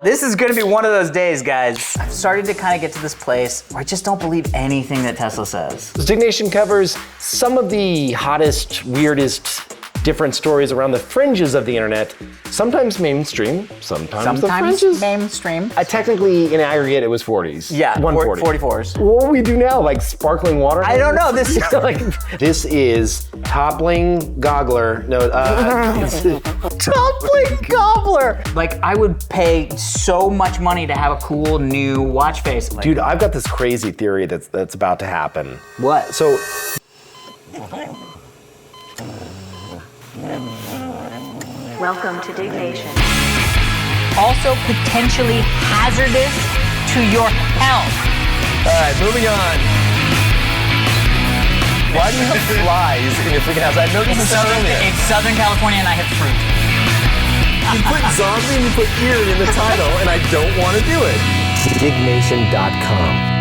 This is gonna be one of those days, guys. I've started to kind of get to this place where I just don't believe anything that Tesla says. Diggnation covers some of the hottest, weirdest, different stories around the fringes of the internet. Sometimes mainstream, sometimes the fringes. Mainstream. Technically, in aggregate, it was 40s. Yeah, 140. 44s. What do we do now? Like sparkling water? I don't know. This This is toppling goggler. No, toppling gobbler. Like, I would pay so much money to have a cool new watch face. Like, dude, I've got this crazy theory that's about to happen. what? So, Welcome to Diggnation. Also potentially hazardous to your health. all right, moving on. Why do you have flies in your freaking house? I noticed this earlier. It's Southern California and I have fruit. You put zombie and you put ear in the title, and I don't want to do it. Diggnation.com.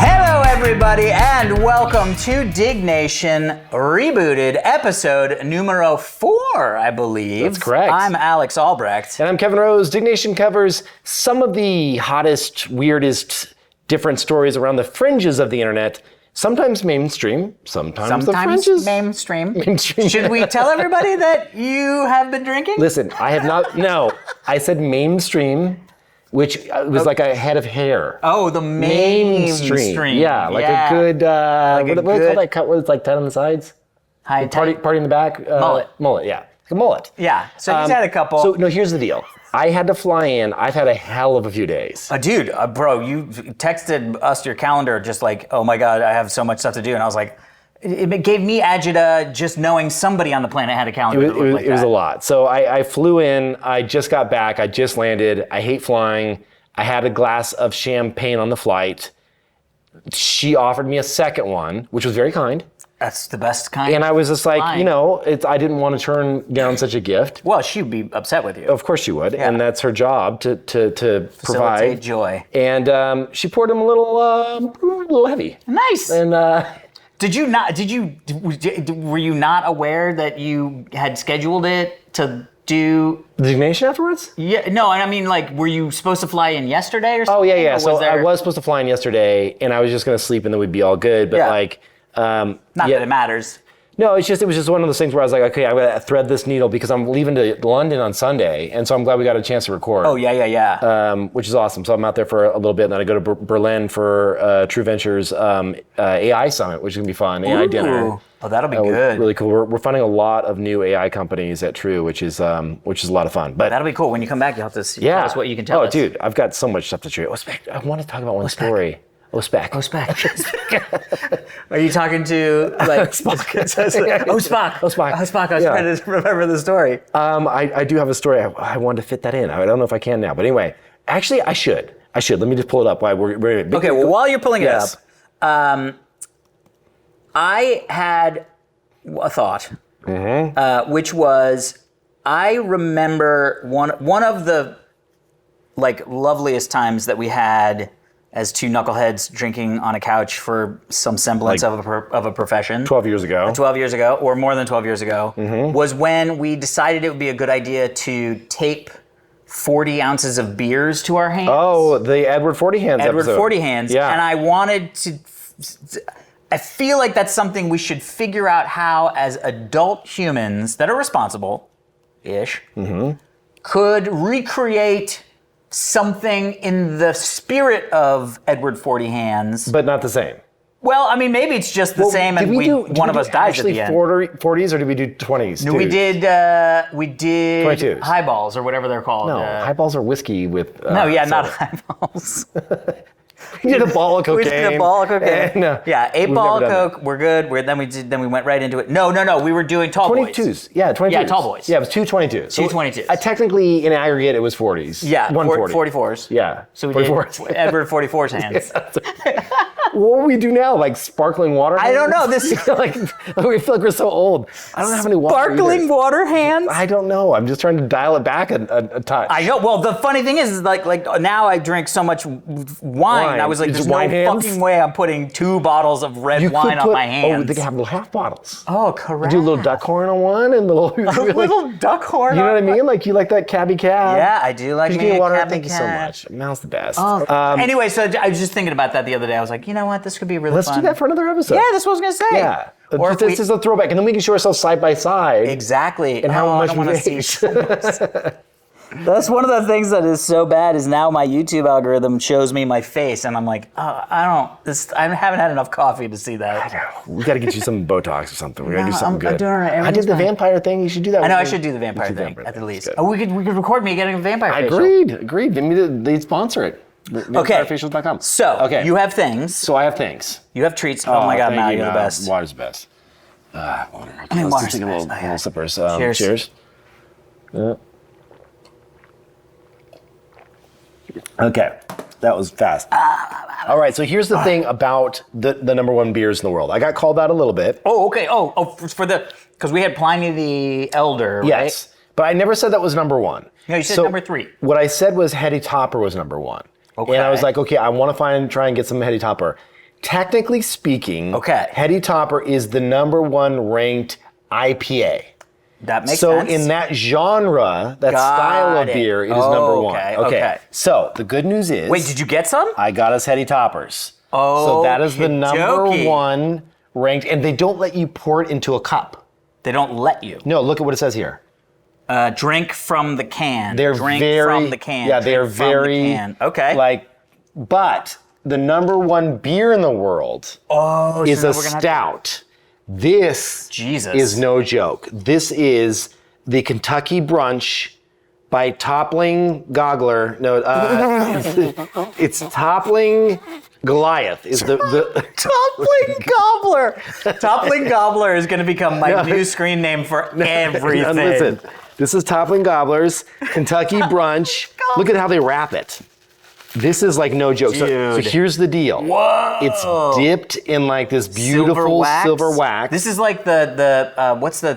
Hello, everybody, and welcome to Diggnation Rebooted, episode numero 4, I believe. That's correct. I'm Alex Albrecht. And I'm Kevin Rose. Diggnation covers some of the hottest, weirdest, different stories around the fringes of the internet. Sometimes mainstream, sometimes the fringes. Mainstream. Mainstream. Should we tell everybody that you have been drinking? Listen, I have not, no, I said mainstream, which was like a head of hair. Oh, the mainstream. Yeah, like a good, what do they call that cut where it's like 10 on the sides? High Party in the back? Mullet, yeah. Like a mullet. Yeah, so he's had a couple. So, no, here's the deal. I had to fly in. I've had a hell of a few days. Dude, bro, you texted us your calendar just like, oh my God, I have so much stuff to do. And I was like, it gave me agita just knowing somebody on the planet had a calendar. It was a lot. So I flew in. I just got back. I just landed. I hate flying. I had a glass of champagne on the flight. She offered me a second one, which was very kind. That's the best kind. And I was just like, Fine. you know, I didn't want to turn down such a gift. Well, she'd be upset with you. Of course she would, Yeah. and that's her job to provide Facilitate joy. And she poured him a little heavy. Nice. And were you not aware that you had scheduled it to do? the Diggnation afterwards? Yeah, no, and I mean, like, were you supposed to fly in yesterday or something? Oh yeah. Or So there- I was supposed to fly in yesterday, and I was just gonna sleep, and then we'd be all good. But Yeah. like, Not that it matters. no, it was just one of those things where I was like, okay, I'm gonna thread this needle because I'm leaving to London on Sunday, and so I'm glad we got a chance to record. Oh, yeah. Which is awesome. So I'm out there for a little bit, and then I go to Berlin for True Ventures AI Summit, which is gonna be fun. AI dinner. Oh, that'll be good. Really cool. We're funding a lot of new AI companies at True, which is a lot of fun. But That'll be cool. When you come back, you'll have to tell us what you can tell us. Oh, dude, I've got so much stuff to share. I want to talk about one story. Ospec. Are you talking to, like, Spock. Spock. Spock. I was trying to remember the story. I do have a story. I wanted to fit that in. I don't know if I can now. But anyway, actually, I should. Let me just pull it up while we're Okay, well, while you're pulling it Yes. up, I had a thought, which was, I remember one of the, like, loveliest times that we had as two knuckleheads drinking on a couch for some semblance of a profession. 12 years ago. 12 years ago, or more than 12 years ago, was when we decided it would be a good idea to tape 40 ounces of beers to our hands. Oh, the Edward 40 Hands Edward episode. 40 Hands. Yeah. And I wanted to, I feel like that's something we should figure out how, as adult humans that are responsible-ish, could recreate something in the spirit of Edward 40 Hands. But not the same. Well, I mean, maybe it's just the same, and one of us dies at the end. 40s, or did we do 20s? No, we did 22s. highballs, or whatever they're called. No, highballs are whiskey with. Not highballs. We did a ball of cocaine. We did a ball of cocaine. And, yeah, 8 ball of coke. We're good. Then we went right into it. No. We were doing tall boys. 22s. Yeah, 22s. Yeah, tall boys. Yeah, it was 222s. Two 22s. Technically, in aggregate, it was 40s. Yeah, 140. 44s. Yeah. So we 44s. did Edward 44's hands. What will we do now? Like sparkling water? I don't know. This like we feel like we're so old. I don't have any water. sparkling water hands. I don't know. I'm just trying to dial it back a touch. I know. Well, the funny thing is like now I drink so much wine. I was like, Is there's it no wine hands? fucking way I'm putting 2 bottles of red wine on my hands. Oh, they can have little half bottles. Oh, correct. Do a little duck horn on one and little. little duck horn. You know on what I mean? Like you like that cabbie cab. Yeah, I do like Could me you get a water? cabbie Thank you so cab. much. Mal's the best. Anyway, so I was just thinking about that the other day. I was like, you know what? This could be really Let's fun. do that for another episode. Yeah, that's what I was gonna say. Yeah. Or if this is a throwback, and then we can show ourselves side by side. Exactly. And how I much don't wanna we've see aged. so much. That's one of the things that is so bad is now my YouTube algorithm shows me my face, and I'm like, oh, I haven't had enough coffee to see that. We got to get you some Botox or something. We got to do No, something I'm good. doing all right. I did the vampire thing. You should do that. I know I with me. should do the vampire You should do thing the at the least. Good. Oh, we could record me getting a vampire facial. Agreed. They sponsor it. Okay. Vampirefacials.com. So okay. you have things. So I have things. You have treats. Oh my God, thank Mal, you, you're the Mal. best. Water's the best. Water. Okay, I mean, let's water's just take the a little, best. little sippers. Cheers. Cheers. Okay, that was fast. All right, so here's the thing about the number one beers in the world. I got called out a little bit. Oh, okay. Oh, because we had Pliny the Elder, right? Yes, but I never said that was number one. No, you said number 3. What I said was Heady Topper was number 1. Okay. And I was like, okay, I want to try and get some Heady Topper. Technically speaking, Okay. Heady Topper is the number 1 ranked IPA. That makes So sense. in that genre, that Got style of it. beer, it is Oh, number 1. okay. So the good news is, Wait, did you get some? I got us Heady Toppers. Oh, So that is the number okey-dokey. 1 ranked, and they don't let you pour it into a cup. They don't let you. No, look at what it says here. Drink from the can. They're Drink very, from the can. yeah, they're Drink from the very, can. Okay. But the number 1 beer in the world is so a now we're gonna have to- stout. This Jesus. is no joke. This is the Kentucky Brunch by Toppling Goggler. No, it's Toppling Goliath. Is the Toppling Gobbler. Toppling Gobbler is going to become my new screen name for everything. Now listen, this is Toppling Gobbler's Kentucky Brunch. Look at how they wrap it. This is like no joke. So Dude. here's the deal. Whoa. It's dipped in like this beautiful silver wax. This is like the what's the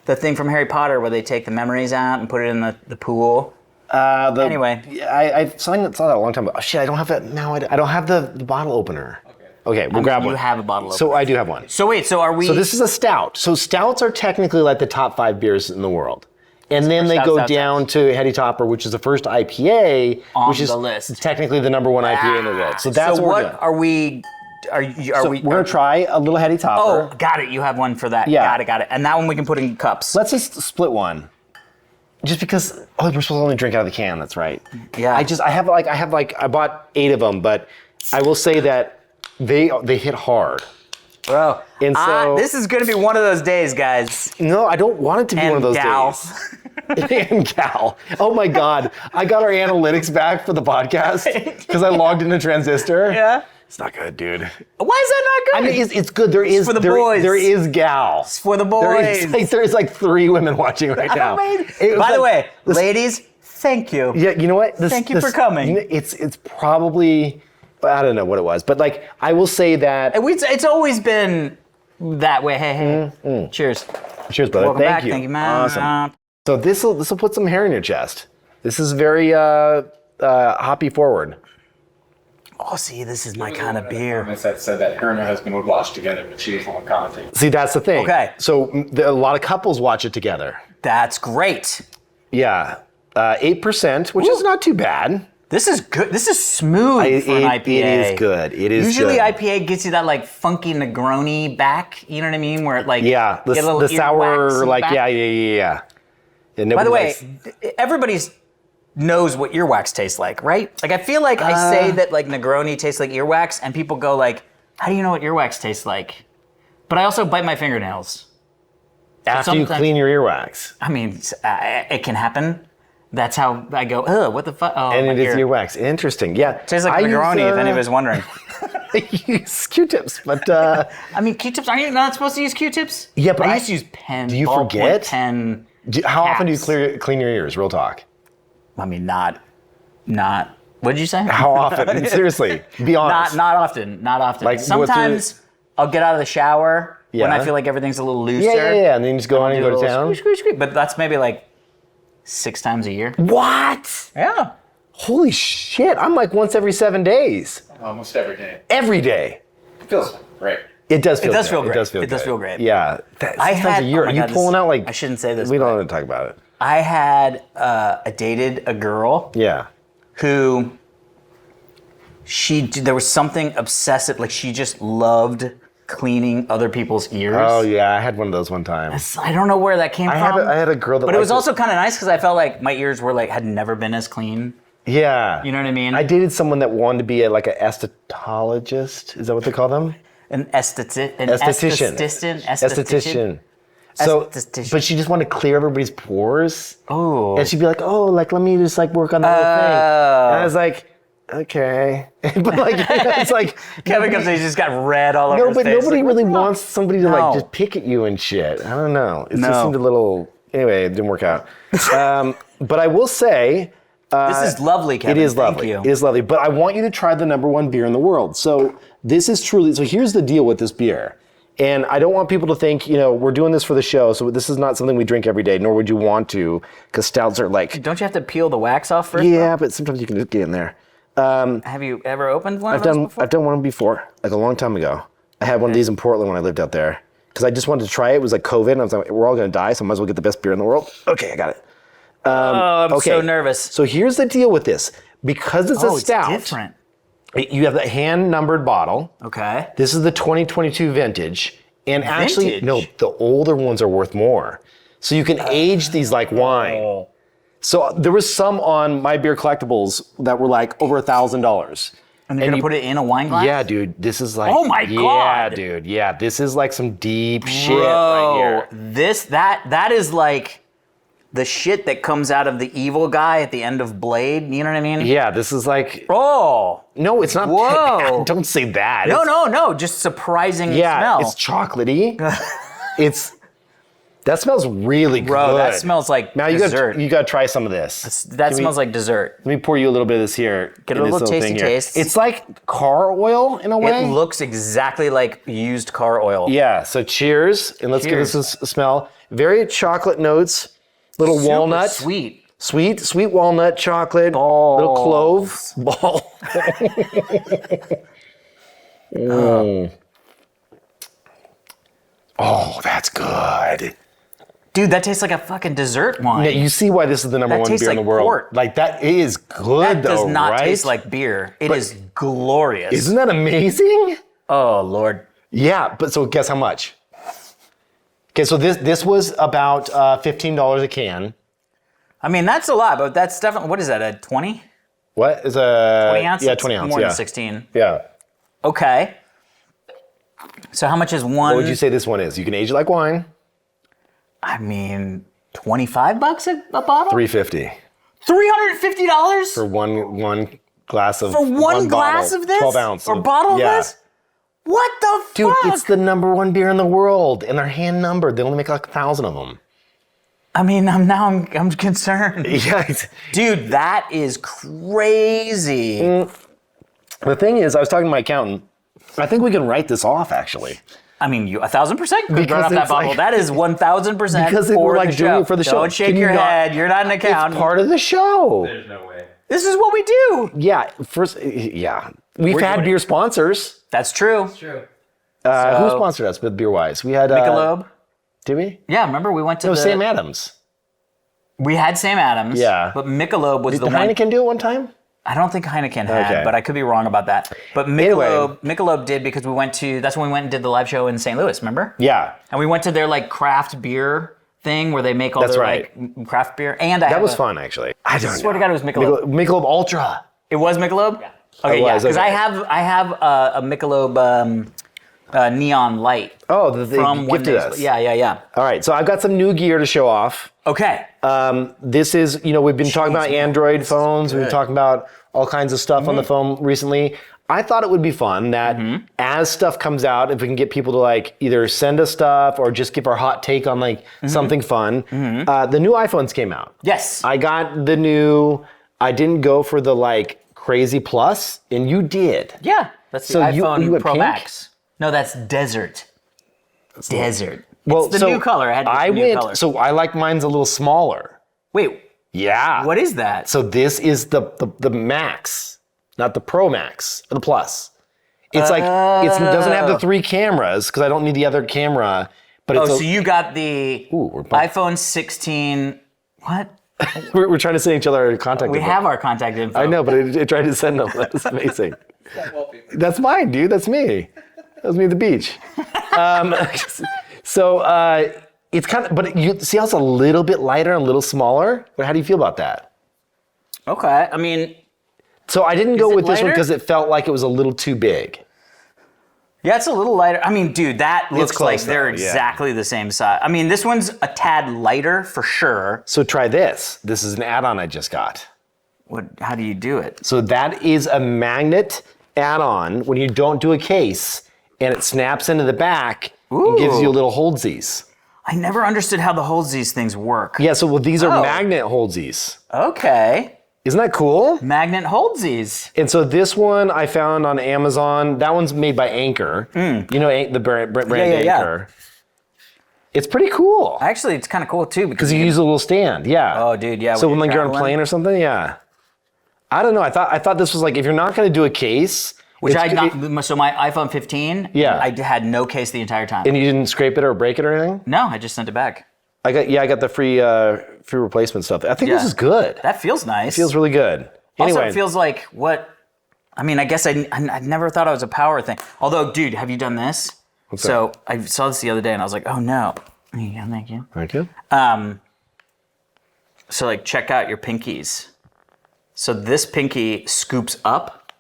the thing from Harry Potter where they take the memories out and put it in the pool. Anyway. I saw that a long time ago. Oh, shit, I don't have that now. I don't have the bottle opener. Okay, we'll grab one. You have a bottle opener. So I do have one. So wait, so are we? So this is a stout. So stouts are technically like the top 5 beers in the world. And then they go down to Heady Topper, which is the first IPA, On which is the list. technically the number 1 IPA in the world. So that's so what we're what doing. are we? Are we? We're gonna try a little Heady Topper. Oh, got it. You have one for that. Yeah. Got it. And that one we can put in cups. Let's just split one. Just because we're supposed to only drink out of the can. That's right. Yeah. I bought 8 of them, but I will say that they hit hard. Bro, And so this is going to be one of those days, guys. No, I don't want it to be one of those gals. days. And gal. Oh my God. I got our analytics back for the podcast because I logged into Transistor. Yeah. It's not good, dude. Why is that not good? I mean, it's good. There is for the boys. There is gal. It's for the boys. There is like 3 women watching right now. Amazing. By the way, ladies, thank you. Yeah, you know what? Thank you for coming. You know, it's probably, I don't know what it was, but like I will say that. It's always been that way. Hey. Cheers. Cheers, brother. Welcome back. Thank you. Thank you, man. Awesome. So this will put some hair in your chest. This is very hoppy forward. Oh, see, this is my kind of beer. That said that her and her husband would watch together, but she was on commenting. See, that's the thing. Okay. So a lot of couples watch it together. That's great. Yeah. 8%, which is not too bad. This is good. This is smooth for an IPA. It is good. It is Usually good. IPA gets you that like funky Negroni back. You know what I mean? Where it like Yeah, get a little the sour, earwax in like, back. yeah. And By the way, nobody everybody knows what earwax tastes like, right? Like I feel like I say that like Negroni tastes like earwax, and people go like, "How do you know what earwax tastes like?" But I also bite my fingernails. after you sometimes- clean your earwax. I mean, it can happen. That's how I go. Ugh, what the fuck? Oh, And my it is ear. earwax. Interesting. Yeah. Tastes like Negroni, if anybody's wondering. I use Q-tips, but I mean, Q-tips. Are you not supposed to use Q-tips? Yeah, but I I- used to use pen. Do you ballpoint forget? Pen. how often do you caps. clean your ears? Real talk. I mean, not What did you say? How often? Seriously, be honest. Not often. Not often. Like, sometimes I'll get out of the shower when I feel like everything's a little looser. Yeah. And then you just go on and go to town. Squeak. But that's maybe like 6 times a year. What? Yeah. Holy shit! I'm like once every 7 days. Almost every day. Every day. It feels great. It does feel It does good. feel great. It does feel It does good. feel great. Yeah. I 6 times had- a year. oh my Are you God, pulling this- out like? I shouldn't say this, We don't but- want to talk about it. I had I dated a girl Yeah. who there was something obsessive, like she just loved cleaning other people's ears. Oh yeah, I had one of those one time. I don't know where that came from. I had a girl that. But it was liked also kind of nice because I felt like my ears were like had never been as clean. Yeah. You know what I mean? I dated someone that wanted to be like an esthetologist. Is that what they call them? An esthetician. Esthetician. So, Esthetician. but she just wanted to clear everybody's pores. Oh. And she'd be like, "Oh, like let me just like work on that whole thing." And I was like, "Okay," but like it's like Kevin comes in, he just got red all over no, his but face. nobody Like, really what's wrong? wants somebody to No. like just pick at you and shit. I don't know. It No. just seemed a little. Anyway, it didn't work out. But I will say. This is lovely, Kevin. It is Thank lovely. you. It is lovely. But I want you to try the #1 beer in the world. So this is truly. So here's the deal with this beer. And I don't want people to think, we're doing this for the show. So this is not something we drink every day, nor would you want to, because stouts are like. Don't you have to peel the wax off first? Yeah, but sometimes you can just get in there. Have you ever opened one of those before? I've done one before, like a long time ago. I had one of these in Portland when I lived out there, because I just wanted to try it. It was like COVID, and I was like, we're all gonna die, so I might as well get the best beer in the world. Okay, I got it. I'm okay. so nervous. So here's the deal with this. Because it's a stout, It's different. you have the hand-numbered bottle. Okay. This is the 2022 vintage. And actually, Vintage? no, the older ones are worth more. So you can age these like wine. So there was some on My Beer Collectibles that were like over $1,000. And you're gonna put it in a wine glass? Yeah, dude, this is like. Oh my Yeah, God. dude, yeah, this is like some deep shit right Bro, here. that is like the shit that comes out of the evil guy at the end of Blade. You know what I mean? Yeah, this is like. Oh. No, it's not. Whoa. Don't say that. No. Just surprising Yeah, smell. it's chocolatey. That smells really good. Bro, that smells like now dessert. You gotta try some of this. That smells like dessert. Let me pour you a little bit of this here. Get in a this little tasty thing here. taste. It's like car oil in a way. It looks exactly like used car oil. Yeah. So cheers, and let's Cheers. give this a smell. Very chocolate notes. Little Super walnut. sweet. Sweet walnut chocolate. Little clove. Ball. Oh, that's good. Dude, that tastes like a fucking dessert wine. Yeah, you see why this is the number That one tastes beer in the like world. port. Like that is good that though, does not right? taste like beer. It is glorious. Isn't that amazing? Oh, Lord. Yeah, but so guess how much? Okay, so this was about $15 a can. I mean, that's a lot, but that's definitely, what is that, a 20? What is a 20 ounce? Yeah, It's 20 ounce. More yeah. than 16. Yeah. Okay. So how much is one? What would you say this one is? You can age it like wine. I mean, $25 a bottle? $3.50 $350 for one glass of for one glass bottle, of this? 12 ounce Or bottle yeah. of this? What the Dude, fuck? it's the number one beer in the world, and they're hand numbered. They only make like 1,000 of them. I mean, I'm concerned. Yeah. Dude, that is crazy. The thing is, I was talking to my accountant. I think we can write this off, actually. I mean, you 1,000% could Because run off that it's bottle. like- That is 1,000% Because for we're like the doing show. it for the show. Don't shake Can you your not- head. You're not an accountant. It's part of the show. There's no way. This is what we do. Yeah. Yeah. We've We're had doing beer sponsors. That's true. True. Who sponsored us with Beer Wise? We had Michelob. Did we? Yeah, remember we went to No, the... Sam Adams. We had Sam Adams. Yeah. But Michelob was Did the the one... Heineken do it one time? I don't think Heineken had, Okay. but I could be wrong about that. But Michelob did because we went to... That's when we went and did the live show in St. Louis, remember? Yeah. And we went to their like craft beer thing where they make all That's their right. like craft beer. And I That have was a- fun, actually. I don't swear know. to God, it was Michelob. Michelob Ultra. It was Michelob? Yeah. Okay, It yeah, was, because okay. I have a Michelob neon light Oh, they from one gifted day. us. Yeah. All right, so I've got some new gear to show off. Okay. This is, we've been talking about Android phones. We've been talking about all kinds of stuff on the phone recently. I thought it would be fun that as stuff comes out, if we can get people to like either send us stuff or just give our hot take on like something fun. The new iPhones came out. Yes. I got the new, I didn't go for the like Crazy Plus, and you did. Yeah, that's the So iPhone you went Pro pink? Max. No, that's Desert. Desert. Well, it's the so new color. I had to get the new color. So I like mine's a little smaller. Wait, Yeah. what is that? So this is the Max, not the Pro Max, or the Plus. It's like, it doesn't have the 3 cameras, because I don't need the other camera, but it's so you got the we're bumped. iPhone 16. What? we're trying to send each other contact We info. have our contact info. I know, but it tried to send them. That's amazing. That's mine, dude. That's me. That was me at the beach. It's kind of, but you see how it's a little bit lighter and a little smaller? But how do you feel about that? Okay, I mean, So I didn't go it with this one lighter? because it felt like it was a little too big. yeah, it's a little lighter. I mean, dude, that looks close like they're though, yeah. exactly the same size. I mean, this one's a tad lighter for sure. So try this. This is an add-on I just got. How do you do it? So that is a magnet add-on when you don't do a case, and it snaps into the back and gives you a little holdsies. I never understood how the these things work. Yeah, so these are Oh. magnet holdsies. Okay. Isn't that cool? Magnet these. And so this one I found on Amazon. That one's made by Anchor. You know the brand Yeah. Anchor. It's pretty cool Actually, it's kind of cool too because you use a little stand. Yeah. Oh, dude, yeah. So when when you're you're on a traveling. plane or something, yeah. I don't know. I thought this was like if you're not going to do a case, Which it's- so my iPhone 15, Yeah. I had no case the entire time. and you didn't scrape it or break it or anything. No, I just sent it back. I got the free replacement stuff. I think this Yeah. is good. That feels nice. Feels really good. Also, Anyway, it feels like what? I mean, I guess I never thought it was a power thing. Although, dude, have you done this? So I saw this the other day and I was like, oh no. Yeah, thank you. Thank you. So like, check out your pinkies. So this pinky scoops up,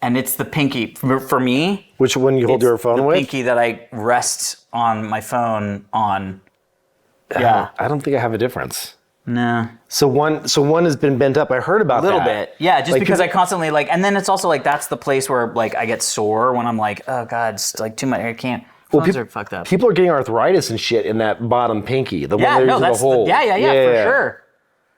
and it's the pinky for me. Which one you hold your phone the with? pinky that I rest on my phone on. Yeah. I don't think I have a difference. No. So one has been bent up. I heard about A little that. bit. Yeah, just Like, because I people- constantly like, and then it's also like, that's the place where like I get sore when I'm like, oh God, it's like too much. I can't. Phones are fucked up. People are getting arthritis and shit in that bottom pinky. The Yeah, one no, there's that's the hole. yeah, for sure.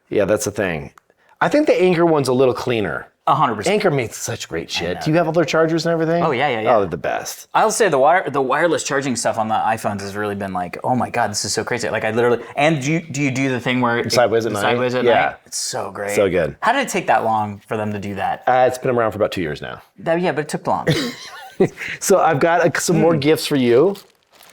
Yeah, that's the thing. I think the Anchor one's a little cleaner. 100%. Anchor makes such great shit. Do you have all their chargers and everything? Oh, yeah. Oh, they're the best. I'll say the wireless charging stuff on the iPhones has really been like, oh my God, this is so crazy. Like I literally, and do you do the thing where Sideways at night? Sideways at Yeah. night? It's so great. So good. How did it take that long for them to do that? It's been around for about 2 years now. Yeah, but it took long. So I've got some more gifts for you.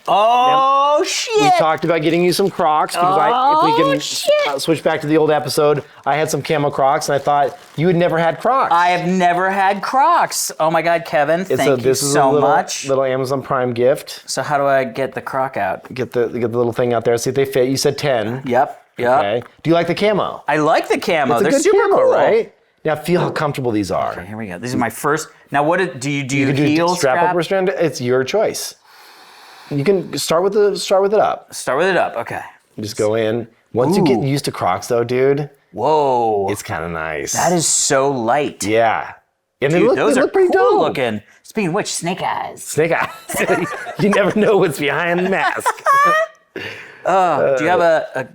Oh We shit! talked about getting you some Crocs because if we can switch back to the old episode, I had some camo Crocs and I thought you had never had Crocs. I have never had Crocs. Oh my God, Kevin, thank you this is so a little, much. little Amazon Prime gift. So how do I get the Croc out? Get the little thing out there. See if they fit. You said 10. Yep. Okay. Do you like the camo? I like the camo. It's a They're good super camo, cool, right? Now feel how comfortable these are. Here we go. These are my first. Now, what do you do? You can do Heel strap up or strand. It's your choice. You can start with it up. Start with it up. Okay. Just go in. Once you get used to Crocs, though, dude, Whoa. it's kind of nice. That is so light. Yeah. And Dude, they look pretty cool dope. looking. Speaking of which, snake eyes. Snake eyes. You never know what's behind the mask. Do you have a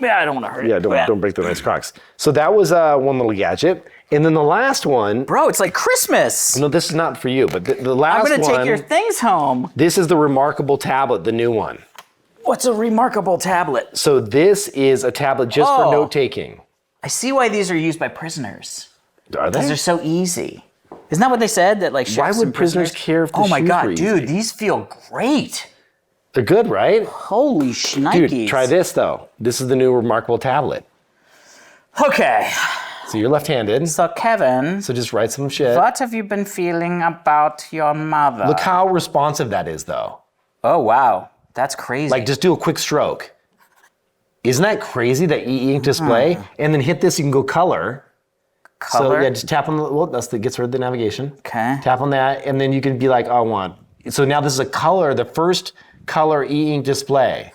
yeah, I don't want to hurt it. Yeah, don't break the nice Crocs. So that was one little gadget. And then the last one, Bro, it's like Christmas. no, this is not for you, but the last I'm going to one, take your things home. this is the Remarkable tablet, the new one. What's a remarkable tablet? So this is a tablet just for Oh. note taking. I see why these are used by prisoners. Are Because they? they're so easy. Isn't that what they said? That like Why chefs would and prisoners care if the Oh my shoes God, were dude, easy? these feel great. They're good, right? Holy shnikes. Dude, try this though. This is the new Remarkable tablet. Okay. So you're left-handed. So Kevin, So just write some shit. what have you been feeling about your mother? Look how responsive that is, though. Oh wow, that's crazy. Like, just do a quick stroke. Isn't that crazy, that e-ink display? And then hit this, you can go color. color. So yeah, just tap on the, well, gets rid of the navigation. Okay. Tap on that, and then you can be like, oh, I want. So now this is a color, the first color e-ink display.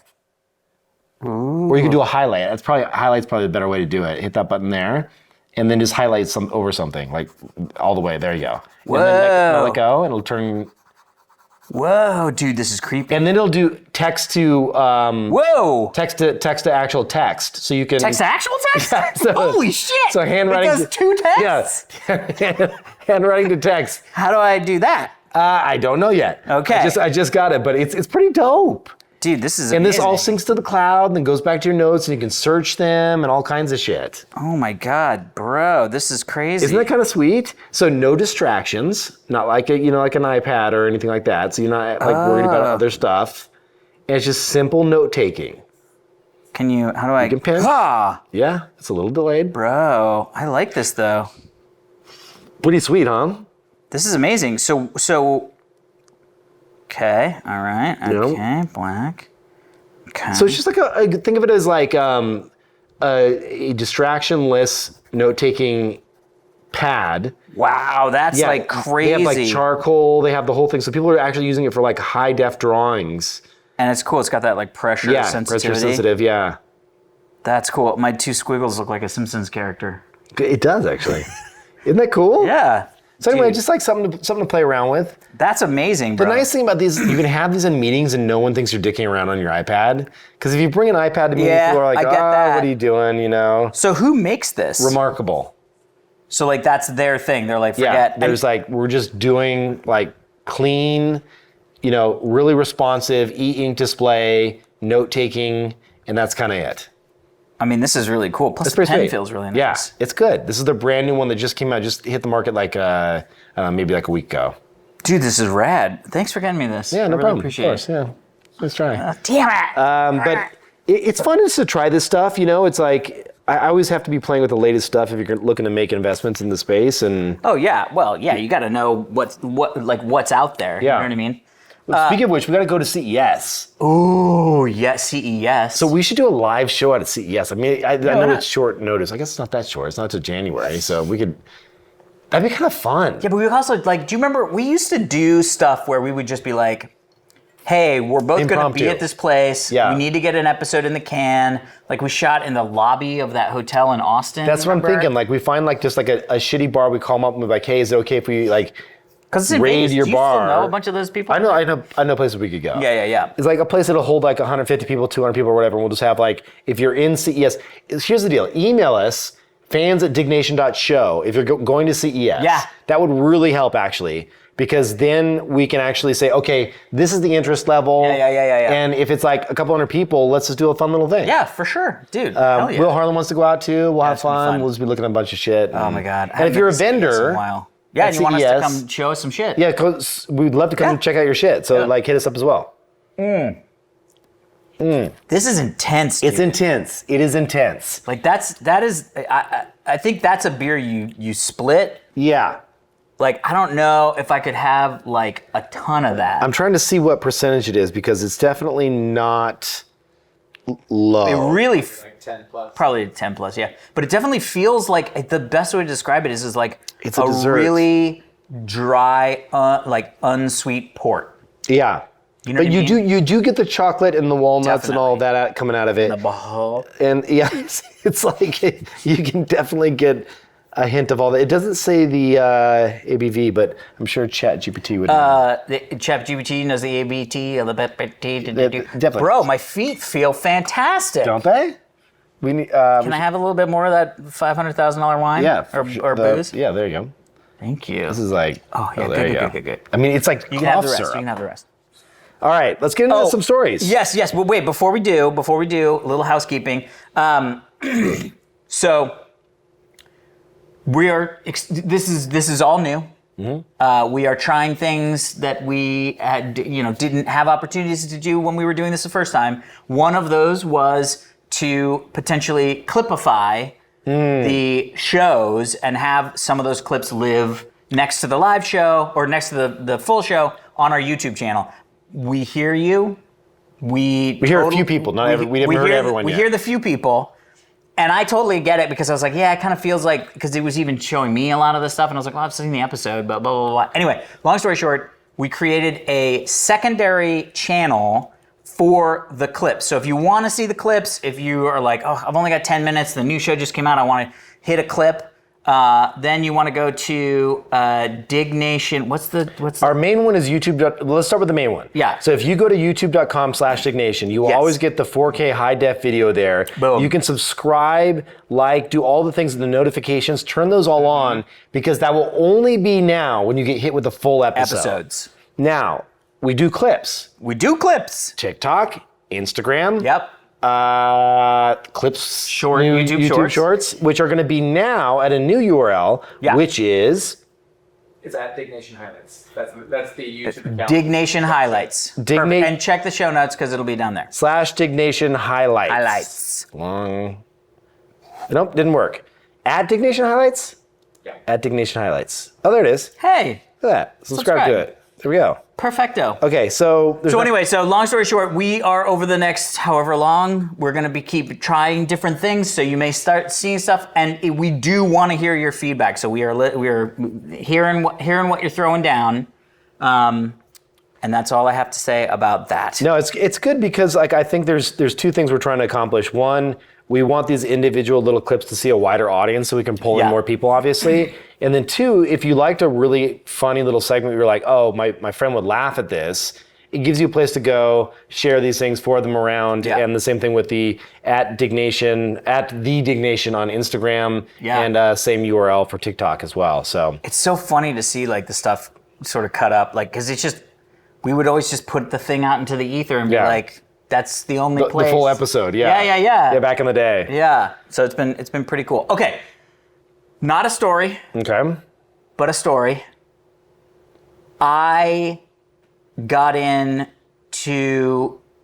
Ooh. Or you can do a highlight's probably the better way to do it. Hit that button there, and then just highlight over something, like all the way. There you go. Whoa. And then now let go, and it'll turn. Whoa, dude, this is creepy. And then it'll do text to Whoa! text to actual text, so you can Text to actual text? Yeah, so- Holy shit! So handwriting. It does two texts? Yeah, handwriting to text. How do I do that? I don't know yet. Okay. I just got it, but it's pretty dope. Dude, this is And amazing. this all syncs to the cloud and then goes back to your notes and you can search them and all kinds of shit. Oh my God, bro, this is crazy. Isn't that kind of sweet? So no distractions, not like like an iPad or anything like that. So you're not like worried about other stuff. And it's just simple note taking. How do I? You can pen. Ah, Yeah, it's a little delayed. bro, I like this though. Pretty sweet, huh? This is amazing. So, okay, all right, okay, black. Okay. So it's just like think of it as like a distractionless note taking pad. Wow, that's like crazy. They have like charcoal. They have the whole thing. So people are actually using it for like high def drawings. And it's cool. It's got that like pressure sensitivity. Pressure sensitive. Yeah. That's cool. My two squiggles look like a Simpsons character. It does actually. Isn't that cool? Yeah. So anyway, Dude, just like something to play around with. that's amazing, bro. The nice thing about these, you can have these in meetings and no one thinks you're dicking around on your iPad. Because if you bring an iPad to meetings, Yeah, people are like, I get that. what are you doing? You know. So who makes this? Remarkable. So like that's their thing. They're like, forget. Yeah. There's like we're just doing like clean, really responsive e-ink display, note taking, and that's kind of it. I mean, this is really cool. Plus, It's the pretty pen sweet. feels really nice. Yeah, it's good. This is the brand new one that just came out, just hit the market like maybe like a week ago. Dude, this is rad. Thanks for getting me this. Yeah, I no really problem. Appreciate Of course, it. yeah. Let's try. Damn it. But it's fun just to try this stuff. It's like I always have to be playing with the latest stuff if you're looking to make investments in the space. And Oh yeah. Well, yeah. You got to know what's out there. Yeah. You know what I mean? speaking of which, we got to go to CES. Ooh, yes, CES. So we should do a live show at CES. I mean, I know not? it's short notice. I guess it's not that short. It's not till January, so we could. That'd be kind of fun. Yeah, but we also do you remember we used to do stuff where we would just be like, hey, we're both going to Impromptu. be at this place. Yeah. We need to get an episode in the can. Like we shot in the lobby of that hotel in Austin. That's what I'm remember? thinking. Like we find like just like a shitty bar. We call them up and we're like, hey, is it okay if we like Because it's in raid Vegas. your Do you bar? still know a bunch of those people? I know places we could go. Yeah. It's like a place that'll hold like 150 people, 200 people, or whatever. And we'll just have like, if you're in CES, here's the deal. Email us, fans@diggnation.show, if you're going to CES. Yeah. That would really help actually, because then we can actually say, okay, this is the interest level. Yeah. And if it's like a couple hundred people, let's just do a fun little thing. Yeah, for sure. Dude, hell yeah. Will Harlan wants to go out too. We'll have it's gonna be fun. fun. We'll just be looking at a bunch of shit. Oh my God. I And if haven't you're a been to CES in vendor, a while. Yeah, at and you want us to CES, come show us some shit. yeah, 'cause we'd love to come and check out your shit. So like, hit us up as well. This is intense, dude. It's intense. It is intense. Like that is I think that's a beer you split. Yeah. Like I don't know if I could have like a ton of that. I'm trying to see what percentage it is because it's definitely not low. It really 10 plus. probably 10 plus, yeah. But it definitely feels like the best way to describe it is like It's a dessert. really dry, like unsweet port. Yeah. You know But what I mean? you do get the chocolate and the walnuts and all of that coming out of it. The ball. And yeah, it's like you can definitely get a hint of all that. It doesn't say the ABV, but I'm sure ChatGPT would know. The ChatGPT knows the ABT, Definitely. Bro, my feet feel fantastic. Don't they? We need. Can I have a little bit more of that $500,000 wine? Yeah. Or booze? Yeah, there you go. Thank you. This is like. Oh, yeah, there good, you good, go. good, good. I mean, it's like You can have cough the rest. syrup. You can have the rest. All right, let's get into some stories. Yes. But wait, before we do, a little housekeeping. So we are. This is all new. Mm-hmm. We are trying things that we didn't have opportunities to do when we were doing this the first time. One of those was to potentially clipify the shows and have some of those clips live next to the live show or next to the full show on our YouTube channel. We hear you. We hear a few people, not every. We haven't heard everyone We yet. hear the few people, and I totally get it because I was like, yeah, it kind of feels like because it was even showing me a lot of this stuff, and I was like, well, I've seen the episode, but blah blah blah. Anyway, long story short, we created a secondary channel for the clips. So if you want to see the clips, if you are like, oh, I've only got 10 minutes, the new show just came out, I want to hit a clip. Then you want to go to Diggnation. What's Our main one is YouTube. Let's start with the main one. Yeah. So if you go to youtube.com/Diggnation, you will always get the 4K high def video there. Boom. You can subscribe, like, do all the things in the notifications, turn those all on, because that will only be now when you get hit with the full episode. episodes? Now, we do clips. We do clips. TikTok, Instagram. Yep. Clips, YouTube shorts, which are going to be now at a new URL, which is It's at Diggnation Highlights. That's the YouTube account. Diggnation Highlights. And check the show notes because it'll be down there. /Diggnation Highlights. Highlights. Long. Nope, didn't work. At Diggnation Highlights? Yeah. At Diggnation Highlights. Oh, there it is. Hey. Look at that. Subscribe to it. There we go. Perfecto. Okay, so... So long story short, we are over the next however long, we're going to keep trying different things, so you may start seeing stuff, and we do want to hear your feedback. So we are hearing what you're throwing down, and that's all I have to say about that. No, it's good because like I think there's two things we're trying to accomplish. One, we want these individual little clips to see a wider audience so we can pull in more people, obviously. And then two, if you liked a really funny little segment, you're like, oh, my friend would laugh at this. It gives you a place to go, share these things, forward them around. Yeah. And the same thing with the at the Diggnation on Instagram, and same URL for TikTok as well. So it's so funny to see like the stuff sort of cut up, like because it's just we would always just put the thing out into the ether and be like, that's the only place. The full episode, Yeah, Yeah, back in the day. Yeah. So it's been pretty cool. Okay. Not a story. Okay. But a story. I got into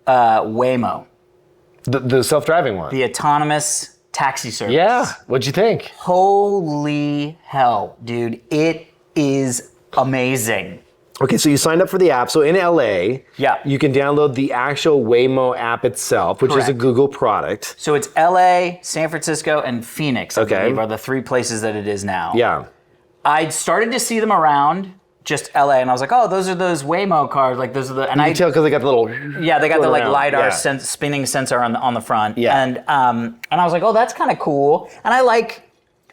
Waymo. The self-driving one. The autonomous taxi service. Yeah. What'd you think? Holy hell, dude. It is amazing. Okay, so you signed up for the app. So in LA, you can download the actual Waymo app itself, which is a Google product. So it's LA, San Francisco, and Phoenix, I believe, are the three places that it is now. Yeah. I'd started to see them around just LA, and I was like, oh, those are those Waymo cars. Like, those are the... And you can tell because they got the little... Yeah, they got the like LiDAR spinning sensor on the front. Yeah. And I was like, oh, that's kind of cool. And I like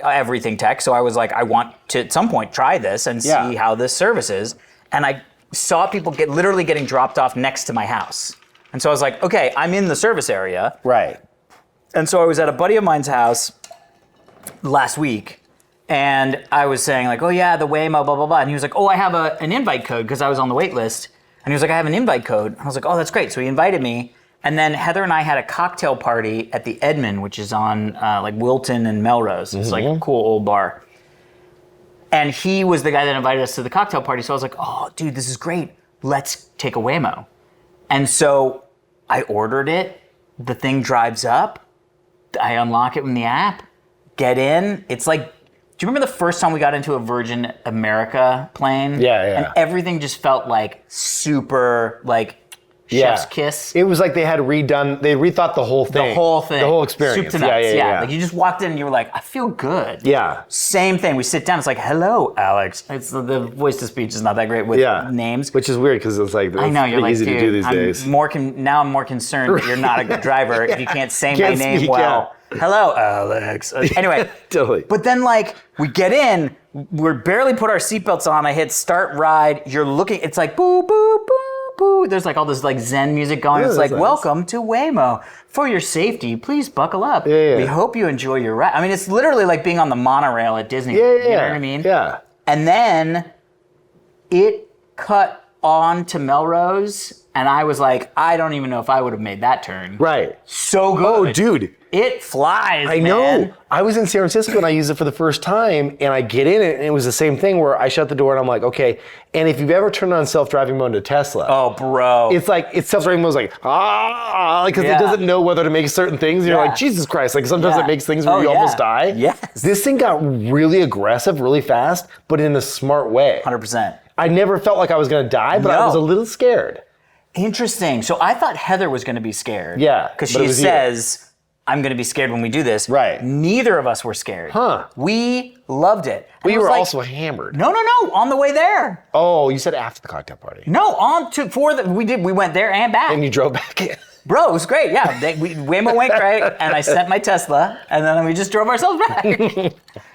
everything tech, so I was like, I want to, at some point, try this and see how this service is. And I saw people literally getting dropped off next to my house. And so I was like, okay, I'm in the service area. Right. And so I was at a buddy of mine's house last week, and I was saying like, oh yeah, the Waymo, blah, blah, blah. And he was like, oh, I have an invite code because I was on the wait list. And he was like, I have an invite code. And I was like, oh, that's great. So he invited me. And then Heather and I had a cocktail party at the Edmond, which is on like Wilton and Melrose. It's like a cool old bar. And he was the guy that invited us to the cocktail party. So I was like, oh, dude, this is great. Let's take a Waymo. And so I ordered it. The thing drives up. I unlock it in the app, get in. It's like, do you remember the first time we got into a Virgin America plane? Yeah. And everything just felt like super, like, chef's kiss. It was like they rethought the whole thing. The whole thing. The whole experience. Soup to nuts. Yeah. Like you just walked in and you were like, I feel good. Yeah. Same thing. We sit down. It's like, hello, Alex. It's the voice to speech is not that great with names. Which is weird because it's like, I know, you're like, easy dude, to do these days. Now I'm more concerned that you're not a good driver if you can't say my name well. Hello, Alex. Anyway. Totally. But then like we get in, we're barely put our seatbelts on. I hit start ride. You're looking, it's like boo, boo, boo. There's like all this like Zen music going. It's like, nice. Welcome to Waymo. For your safety, please buckle up. We hope you enjoy your ride. I mean, it's literally like being on the monorail at Disney. You know what I mean? Yeah. And then it cut on to Melrose, and I was like, I don't even know if I would have made that turn. Right. So good. Oh, dude. It flies, I know. I was in San Francisco and I used it for the first time, and I get in it, and it was the same thing where I shut the door and I'm like, okay. And if you've ever turned on self-driving mode to Tesla, oh, bro, it's like self-driving mode is like because it doesn't know whether to make certain things. And you're like, Jesus Christ! Like sometimes it makes things where you almost die. Yes. This thing got really aggressive, really fast, but in a smart way. 100%. I never felt like I was going to die, but I was a little scared. Interesting. So I thought Heather was going to be scared. Yeah, because she says, I'm going to be scared when we do this. Right. Neither of us were scared. Huh. We loved it. But you were also hammered. No. On the way there. Oh, you said after the cocktail party. No, we went there and back. And you drove back in. Bro, it was great. Yeah, Waymo went great, and I sent my Tesla, and then we just drove ourselves back.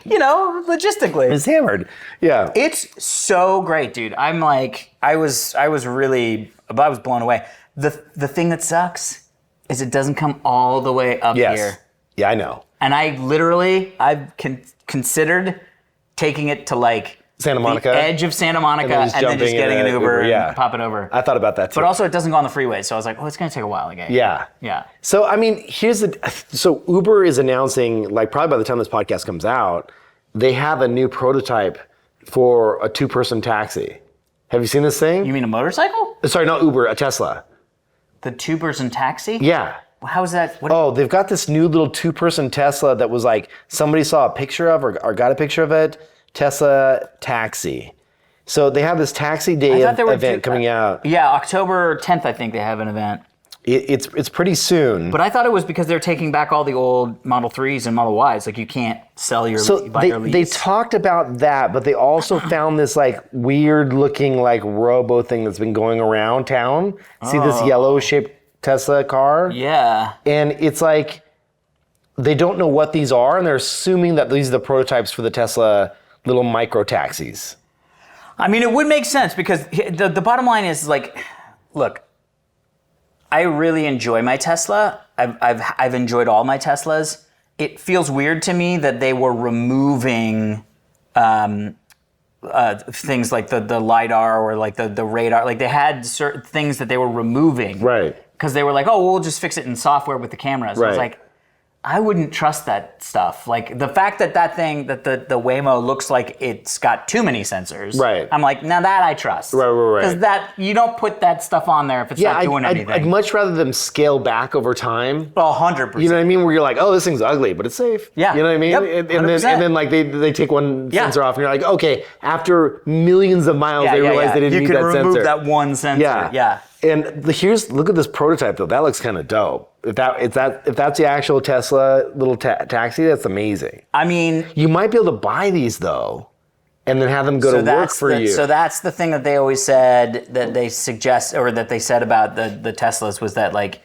Logistically. It's hammered. Yeah. It's so great, dude. I'm like, I was blown away. The thing that sucks is it doesn't come all the way up here. Yeah, I know. And I've considered taking it to like Santa Monica, the edge of Santa Monica, and then just getting an Uber and popping over. I thought about that too. But also, it doesn't go on the freeway, so I was like, it's going to take a while to get. Yeah. So I mean, so Uber is announcing, like, probably by the time this podcast comes out, they have a new prototype for a 2-person taxi. Have you seen this thing? You mean a motorcycle? Sorry, not Uber, a Tesla. The 2-person taxi? Yeah. How is that? They've got this new little 2-person Tesla that was like, somebody saw a picture of or got a picture of it. Tesla taxi. So they have this taxi day event coming out. Yeah, October 10th, I think they have an event. It's pretty soon. But I thought it was because they're taking back all the old Model 3s and Model Ys. Like, you can't sell your lease. They talked about that, but they also found this like weird looking like robo thing that's been going around town. See this yellow shaped Tesla car? Yeah. And it's like, they don't know what these are, and they're assuming that these are the prototypes for the Tesla little micro taxis. I mean, it would make sense because the bottom line is like, look, I really enjoy my Tesla. I've enjoyed all my Teslas. It feels weird to me that they were removing things like the LiDAR or like the radar. Like, they had certain things that they were removing. Right. Because they were like, we'll just fix it in software with the cameras. Right. I was like, I wouldn't trust that stuff. Like, the fact that the Waymo looks like it's got too many sensors. Right. I'm like, now that I trust. Right. Because you don't put that stuff on there if it's not doing anything. I'd much rather them scale back over time. 100%. You know what I mean? Where you're like, this thing's ugly, but it's safe. Yeah. You know what I mean? Yep, and then like they take one sensor off, and you're like, okay, after millions of miles, they realize they didn't need that sensor. You can remove that one sensor. Yeah. And look at this prototype though. That looks kind of dope. If that's the actual Tesla little taxi, that's amazing. I mean, you might be able to buy these though, and then have them go to work for you. So that's the thing that they always said that they suggest, or that they said about the Teslas, was that like,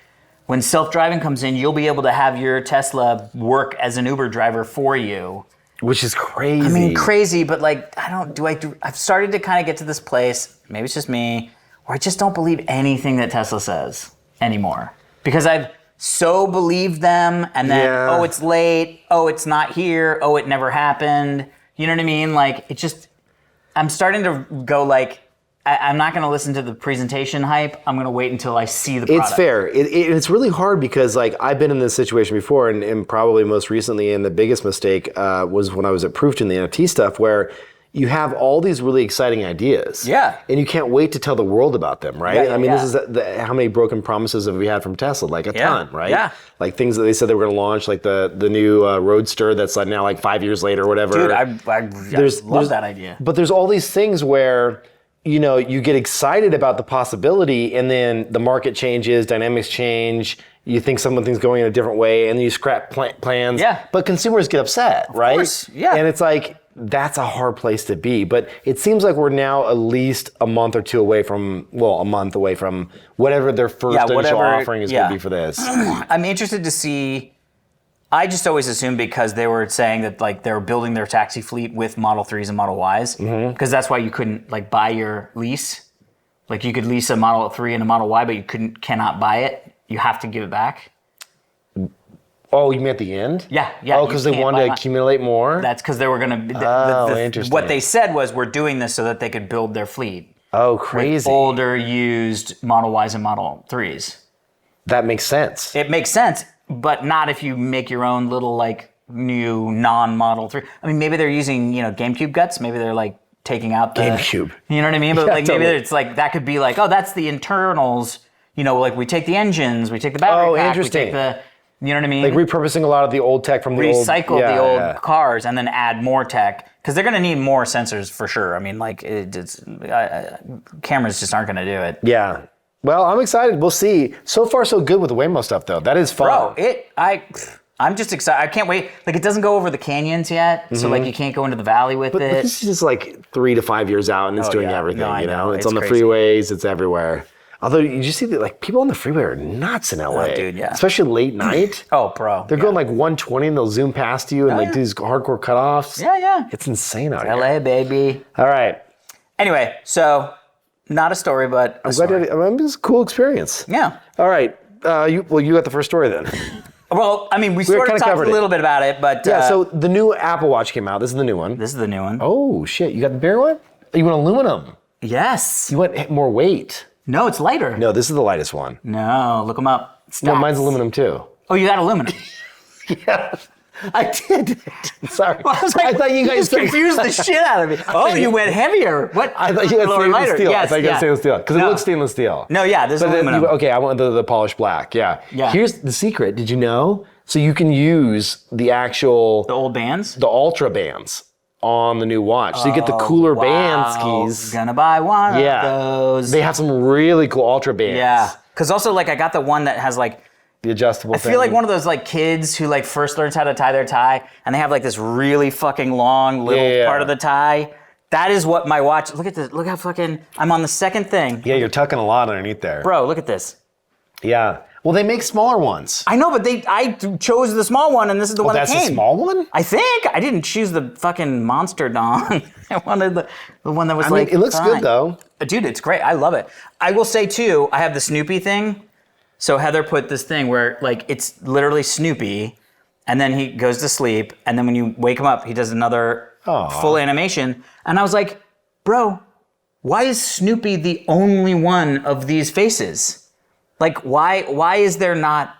when self-driving comes in, you'll be able to have your Tesla work as an Uber driver for you. Which is crazy. I mean, crazy, but like, I've started to kind of get to this place, maybe it's just me, where I just don't believe anything that Tesla says anymore. Because I've so believed them, and then, it's late, it's not here, it never happened. You know what I mean? Like, I'm starting to go like, I'm not going to listen to the presentation hype. I'm going to wait until I see the product. It's fair. It's really hard because like I've been in this situation before, and probably most recently, and the biggest mistake was when I was at Proofed in the NFT stuff, where you have all these really exciting ideas. Yeah. And you can't wait to tell the world about them, right? Yeah, I mean, this is how many broken promises have we had from Tesla? Like a ton, right? Yeah. Like things that they said they were going to launch, like the new Roadster that's like now like 5 years later or whatever. Dude, I love that idea. But there's all these things where, you get excited about the possibility, and then the market changes, dynamics change, you think something's going in a different way, and then you scrap plans. Yeah. But consumers get upset, right? Of course, yeah. And it's like, that's a hard place to be. But it seems like we're now at least a month or two away from, a month away from whatever their first initial offering is going to be for this. I'm interested to see. I just always assumed, because they were saying that like they were building their taxi fleet with Model 3s and Model Ys, because that's why you couldn't like buy your lease. Like, you could lease a Model 3 and a Model Y, but you cannot buy it. You have to give it back. Oh, you mean at the end? Yeah. Oh, because they wanted to accumulate more? That's because they were going to... interesting. What they said was, we're doing this so that they could build their fleet. Oh, crazy. With older, used Model Ys and Model 3s. That makes sense. It makes sense, but not if you make your own little, like, new non-Model 3. I mean, maybe they're using, GameCube guts. Maybe they're, like, taking out the... GameCube. You know what I mean? But, like, totally. maybe it's, like, that could be, like, that's the internals. Like, we take the engines, we take the battery pack, interesting. We take the... You know what I mean? Like repurposing a lot of the old tech from the Recycle the old cars and then add more tech, because they're going to need more sensors for sure. I mean, like, cameras just aren't going to do it. Yeah. Well, I'm excited. We'll see. So far, so good with the Waymo stuff, though. That is fun. Bro, I'm just excited. I can't wait. Like, it doesn't go over the canyons yet, so like you can't go into the valley with it. But this is just like 3 to 5 years out, and it's doing everything. No, I know. It's on the freeways. It's everywhere. Although you just see that like people on the freeway are nuts in LA. Oh, dude, yeah. Especially late night. Oh, bro. They're going like 120 and they'll zoom past you and like yeah. do these hardcore cutoffs. Yeah. It's insane out here. LA, baby. All right. Anyway, so not a story, but a story. It's a cool experience. Yeah. All right. You got the first story then. Well, I mean, we sort of talked a little bit about it, but... Yeah, so the new Apple Watch came out. This is the new one. This is the new one. Oh, shit. You got the bigger one? You went aluminum. Yes. You went more weight. No, it's lighter. No, this is the lightest one. No, look them up. No, mine's aluminum too. Oh, you got aluminum. Yeah, I did. Sorry. Well, I was like, I thought you guys confused the shit out of me. Oh, you went heavier. What? I thought you had Lower, stainless lighter. steel. Yes, I thought you got stainless steel because it looks stainless steel. No, yeah, this is aluminum. I went the polished black. Yeah. Here's the secret. Did you know? So you can use the old bands, the Ultra bands on the new watch. So you get the cooler band skis. Gonna buy one of those. They have some really cool Ultra bands. Yeah. Because also, like, I got the one that has like the adjustable. I feel like one of those like kids who like first learns how to tie their tie, and they have like this really fucking long little part of the tie. That is what my watch. Look at this. Look how fucking. I'm on the second thing. Yeah, you're tucking a lot underneath there. Bro, look at this. Yeah. Well, they make smaller ones. I know, but I chose the small one, and this is the one that came. That's a small one? I think. I didn't choose the fucking monster dong. I wanted the one that was I mean, it looks fine. good though. Dude, it's great. I love it. I will say too, I have the Snoopy thing. So Heather put this thing where like it's literally Snoopy, and then he goes to sleep, and then when you wake him up, he does another full animation. And I was like, bro, why is Snoopy the only one of these faces? Like, why is there not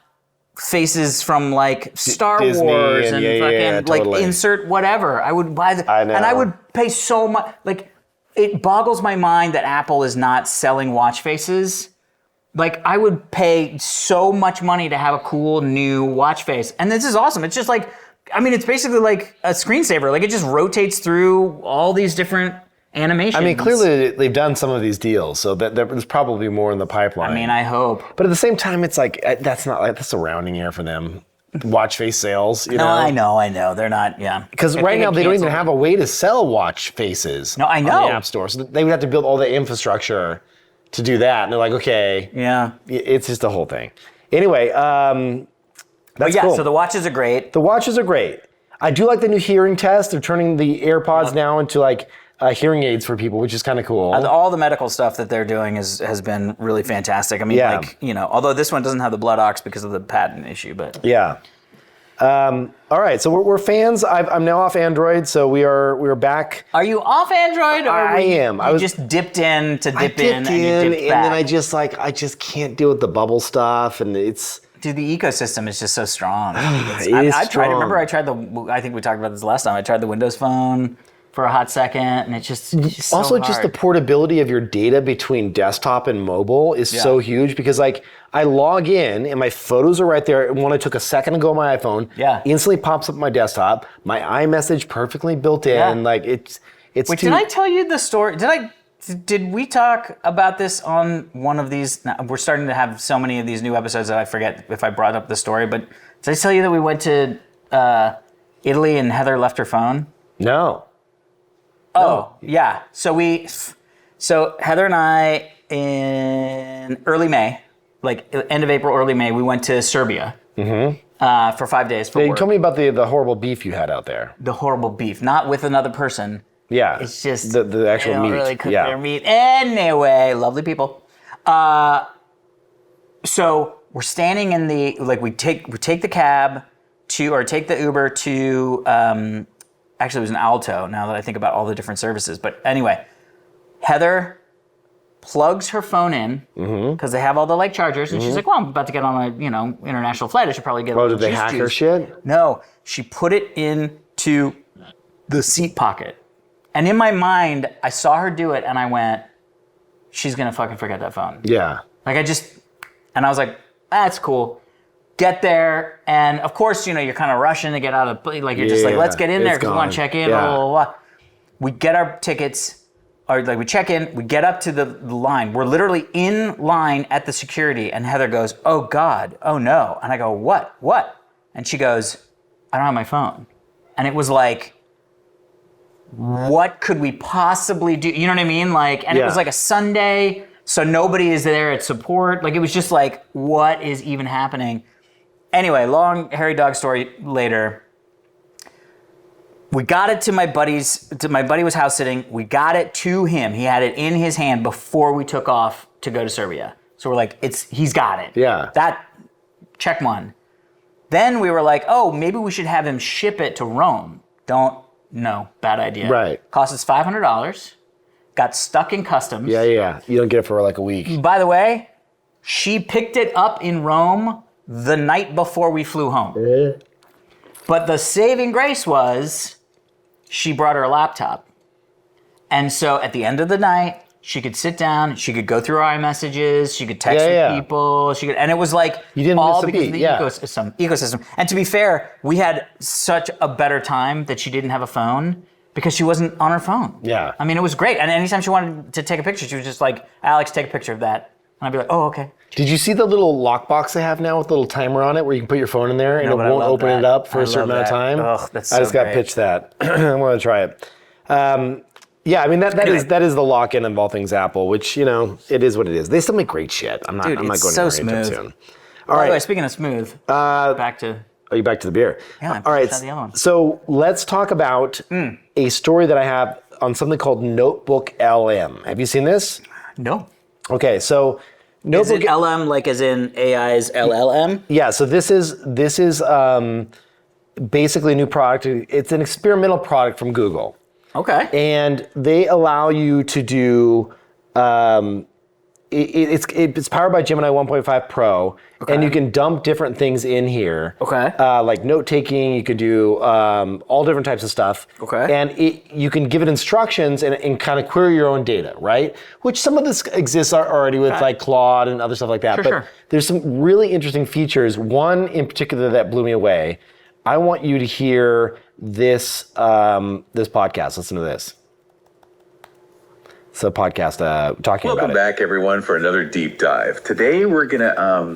faces from like Star Disney Wars and fucking totally. like insert whatever? I would buy I know. and I would pay so much. Like, it boggles my mind that Apple is not selling watch faces. Like, I would pay so much money to have a cool new watch face. And this is awesome. It's just like, I mean, it's basically like a screensaver. Like, it just rotates through all these different animations. I mean, clearly they've done some of these deals, so there's probably more in the pipeline. I mean, I hope. But at the same time, it's like, that's a rounding error for them. Watch face sales, you know? No, I know. They're not, yeah. Because right now they don't even have a way to sell watch faces. No, I know. On the App Store. So they would have to build all the infrastructure to do that. And they're like, okay. Yeah. It's just the whole thing. Anyway, that's cool. So the watches are great. The watches are great. I do like the new hearing test. They're turning the AirPods now into like hearing aids for people, which is kind of cool. All the medical stuff that they're doing has been really fantastic. I mean, like, you know, although this one doesn't have the blood ox because of the patent issue, but. Yeah. All right, so we're fans. I'm now off Android, so we're back. Are you off Android? Or I am. You just dipped in to dip in, and you dipped back. And then I just can't deal with the bubble stuff, and it's. Dude, the ecosystem is just so strong. It is strong. strong. I tried I think we talked about this last time. I tried the Windows Phone for a hot second, and it's just so also hard. just the portability of your data between desktop and mobile is so huge because like I log in and my photos are right there. And when I took a second to go on my iPhone, instantly pops up on my desktop. My iMessage perfectly built in. Yeah. Like it's. Wait, did I tell you the story? Did we talk about this on one of these? We're starting to have so many of these new episodes that I forget if I brought up the story. But did I tell you that we went to Italy and Heather left her phone? No. Oh, yeah. So Heather and I in early May, like end of April, early May, we went to Serbia for 5 days for work. You told me about the horrible beef you had out there. The horrible beef, not with another person. Yeah. It's just the actual they don't meat. really cook their meat. Anyway, lovely people. So we're standing in the we take the cab take the Uber to actually, it was an Alto, now that I think about all the different services. But anyway, Heather plugs her phone in because they have all the like chargers, and she's like, well, I'm about to get on a international flight. I should probably get did they hack her shit? No, she put it into the seat pocket. And in my mind, I saw her do it, and I went, she's going to fucking forget that phone. Yeah. Like, and I was like, that's cool. Get there, and of course, you're kind of rushing to get out of, like, you're just like, let's get in there because we want to check in, blah, blah, blah. We get our tickets, or like we check in, we get up to the line. We're literally in line at the security, and Heather goes, oh God, oh no. And I go, what? And she goes, I don't have my phone. And it was like, what could we possibly do? You know what I mean? Like, and it was like a Sunday. So nobody is there at support. Like, it was just like, what is even happening? Anyway, long hairy dog story later. We got it to my buddy was house sitting. We got it to him. He had it in his hand before we took off to go to Serbia. So we're like, he's got it. Yeah. That, check one. Then we were like, oh, maybe we should have him ship it to Rome. No, bad idea. Right. Cost us $500. Got stuck in customs. Yeah. You don't get it for like a week. By the way, she picked it up in Rome the night before we flew home. But the saving grace was she brought her laptop. And so at the end of the night, she could sit down, she could go through our iMessages, she could text with people, and it was like you didn't all miss a because beat, of the ecosystem. And to be fair, we had such a better time that she didn't have a phone because she wasn't on her phone. Yeah. I mean, it was great. And anytime she wanted to take a picture, she was just like, Alex, take a picture of that. And I'd be like, oh, okay. Did you see the little lockbox they have now with a little timer on it where you can put your phone in there and it won't open it up for a certain amount of time? Oh, that's so I just got great. pitched that. I want to try it. Yeah, I mean that is the lock-in of all things Apple, which it is what it is. They still make great shit. I'm not going it's to so anytime smooth. soon. By the way, speaking of smooth, back to... Are you back to the beer? Yeah, all right. the other one. So let's talk about a story that I have on something called Notebook LM. Have you seen this? No. Okay, so Is Notebook it LM like as in AI's LLM? Yeah, so this is basically a new product. It's an experimental product from Google. Okay. And they allow you to do, it's powered by Gemini 1.5 Pro, and you can dump different things in here. Okay. Like note taking, you could do all different types of stuff. Okay. And you can give it instructions and kind of query your own data, right? Which some of this exists already with like Claude and other stuff like that. But there's some really interesting features. One in particular that blew me away. I want you to hear this this podcast. Listen to this. It's a podcast talking about it. Welcome back, everyone, for another deep dive. Today we're gonna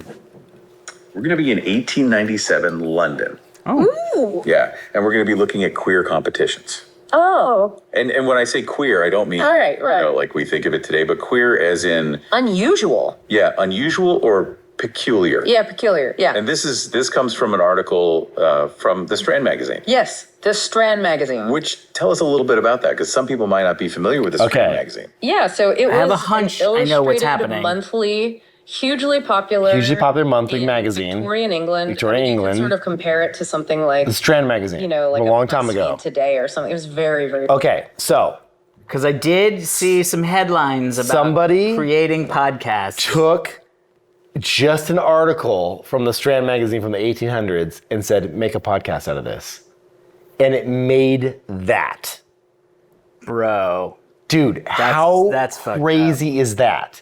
be in 1897 London. Oh. Yeah, and we're gonna be looking at queer competitions. Oh. And when I say queer, I don't mean Right. like we think of it today, but queer as in Unusual. unusual or peculiar. Yeah, peculiar. Yeah. And this comes from an article from the Strand magazine. Yes, the Strand magazine. Which tell us a little bit about that, because some people might not be familiar with the Strand magazine. Yeah, so it was have a hunch an I know what's illustrated happening. monthly, hugely popular monthly in magazine. Victorian England. Victorian I mean, England. You can sort of compare it to something like The Strand magazine. like a long time ago. BuzzFeed Today or something. It was very, very. Okay, so Because I did see some headlines about Somebody creating podcasts. took just an article from the Strand magazine from the 1800s and said, make a podcast out of this. And it made that. Bro, Dude, how that's fucked crazy is that?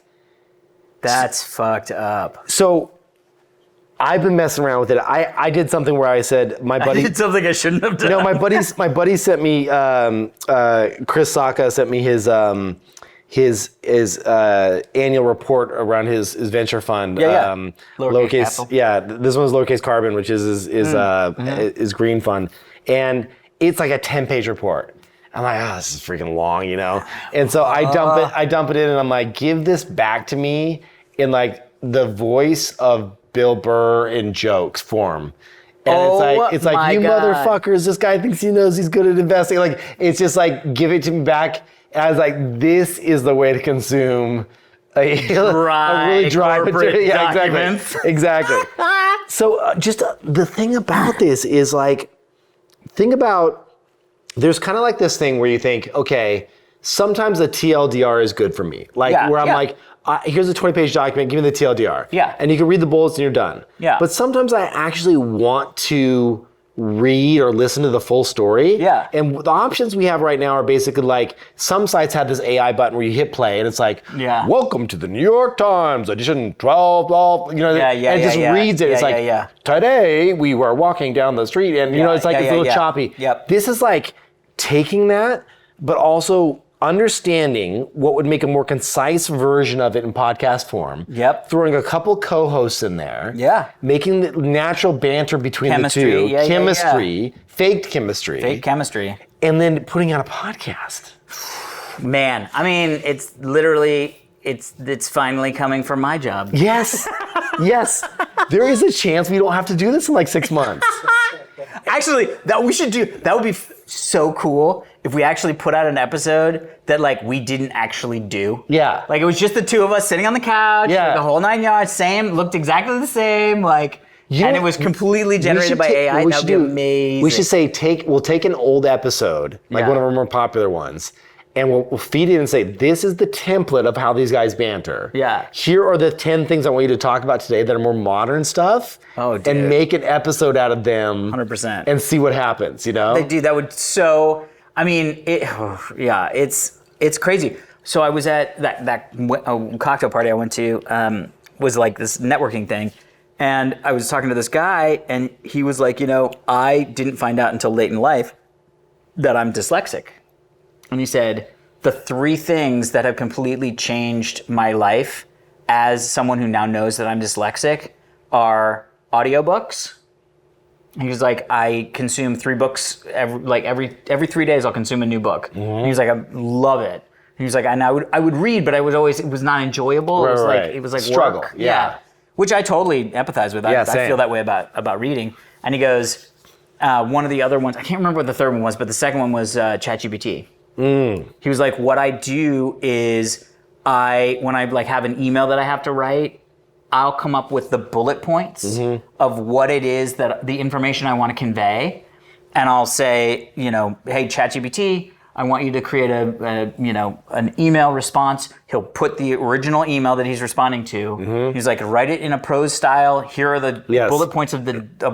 that's fucked up. So I've been messing around with it. I did something where I said, my I buddy... did something I shouldn't have done. No, my buddy sent me, Chris Saka sent me his annual report around his venture fund. Lowercase Apple. Yeah, this one's Lowercase Carbon, which is his green fund, and it's like a 10-page report. I'm like, this is freaking long, And so I dump it in, and I'm like, give this back to me in like the voice of Bill Burr in jokes form. And it's like you God. motherfuckers, this guy thinks he knows he's good at investing. Like, it's just like, give it to me back. And I was like, this is the way to consume a really dry corporate material. Yeah, documents. Exactly. So just the thing about this is like, think about, there's kind of like this thing where you think, okay, sometimes the TLDR is good for me. Like where I'm like, here's a 20-page document, give me the TLDR. Yeah. And you can read the bullets and you're done. Yeah. But sometimes I actually want to read or listen to the full story. Yeah. And the options we have right now are basically like, some sites have this AI button where you hit play and it's like, welcome to the New York Times, edition 12, and it just reads it. It's like, today we were walking down the street and, it's like, it's a little choppy. Yep. This is like taking that, but also understanding what would make a more concise version of it in podcast form. Yep. Throwing a couple co-hosts in there. Yeah. Making the natural banter between the two. Chemistry. Faked chemistry. Fake chemistry. And then putting out a podcast. Man, I mean, it's literally it's finally coming for my job. Yes. Yes. There is a chance we don't have to do this in like 6 months. Actually, that would be so cool if we actually put out an episode that like we didn't actually do. Yeah. Like it was just the two of us sitting on the couch, Yeah. like the whole 9 yards, looked exactly the same, like, You and know, it was completely we generated should by AI. That would be amazing. We should say we'll take an old episode, like Yeah. one of our more popular ones, and we'll feed it and say, this is the template of how these guys banter. Yeah. Here are the 10 things I want you to talk about today that are more modern stuff. Oh, dude. And make an episode out of them. 100%. And see what happens, you know? Dude, that would it's crazy. So I was at that cocktail party I went to, was like this networking thing. And I was talking to this guy and he was like, I didn't find out until late in life that I'm dyslexic. And he said, the 3 things that have completely changed my life as someone who now knows that I'm dyslexic are audiobooks. He was like, I consume 3 books every 3 days. I'll consume a new book. And he was like, I love it. He was like, I would read, but it was not enjoyable. Right. It was like struggle. work. Yeah. Which I totally empathize with. I feel that way about reading. And he goes, one of the other ones, I can't remember what the third one was, but the second one was ChatGPT. He was like, what I do is when I like have an email that I have to write, I'll come up with the bullet points of what it is that the information I want to convey. And I'll say, hey, ChatGPT, I want you to create an email response. He'll put the original email that he's responding to. He's like, write it in a prose style. Here are the bullet points of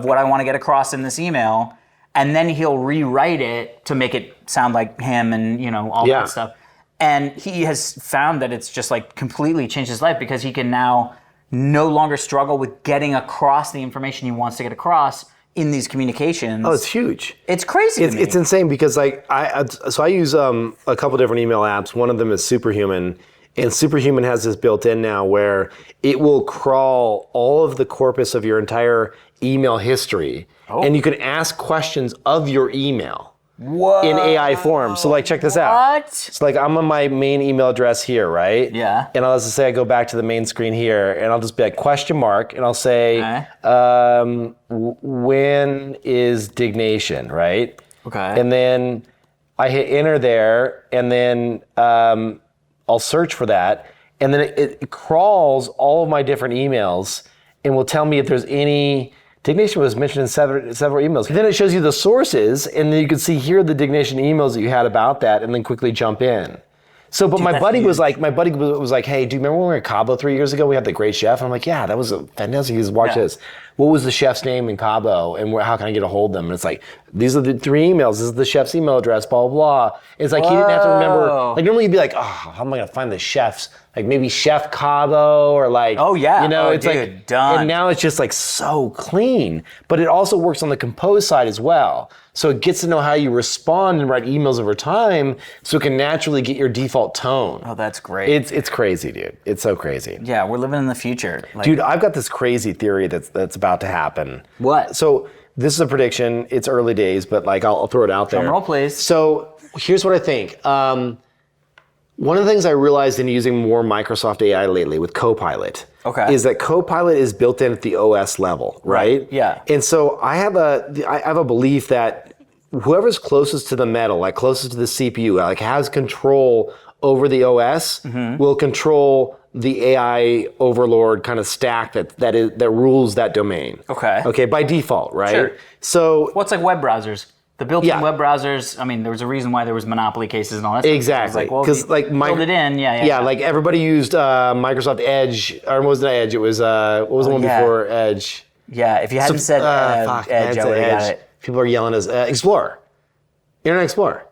what I want to get across in this email. And then he'll rewrite it to make it sound like him and, all that stuff. And he has found that it's just like completely changed his life because he can now no longer struggle with getting across the information he wants to get across in these communications. Oh, it's huge. It's crazy to me. It's insane because like I use a couple different email apps. One of them is Superhuman. And Superhuman has this built in now where it will crawl all of the corpus of your entire email history. And you can ask questions of your email in AI form. So like, check this out. What? So like, I'm on my main email address here, right? Yeah. And I'll just say I go back to the main screen here, and I'll just be like, question mark, and I'll say, when is Diggnation, right? Okay. And then I hit enter there, and then I'll search for that, and then it crawls all of my different emails and will tell me if there's any. Diggnation was mentioned in several emails. And then it shows you the sources, and then you can see here are the Diggnation emails that you had about that, and then quickly jump in. So, but my buddy was like, hey, do you remember when we were at Cabo 3 years ago? We had the great chef. And I'm like, yeah, that was fantastic. He goes, watch this. What was the chef's name in Cabo, and how can I get a hold of them? And it's like, these are the 3 emails. This is the chef's email address, blah, blah, blah. It's like, he didn't have to remember. Like, normally you'd be like, oh, how am I going to find the chef's? Like, maybe Chef Cabo, or like, oh, yeah. It's dude, like, done. and now it's just like so clean. But it also works on the compose side as well. So it gets to know how you respond and write emails over time, so it can naturally get your default tone. Oh, that's great. It's crazy, dude. It's so crazy. Yeah, we're living in the future. Like, Dude, I've got this crazy theory that's about to happen. What? So this is a prediction. It's early days, but like I'll throw it out there. Drum roll, please. So here's what I think. One of the things I realized in using more Microsoft AI lately with Copilot is that Copilot is built in at the OS level, right? Yeah. And so I have a belief that whoever's closest to the metal, like closest to the CPU, like has control over the OS, will control the AI overlord kind of stack that rules that domain. Okay, by default, right? Sure. So what's like web browsers? The built-in web browsers, I mean, there was a reason why there was monopoly cases and all that stuff. Exactly. Because like, build it in, yeah. Like everybody used Microsoft Edge, or wasn't Edge? It was what was the one before Edge? Yeah, if you hadn't said Edge, I would have got it. People are yelling as Explorer, Internet Explorer.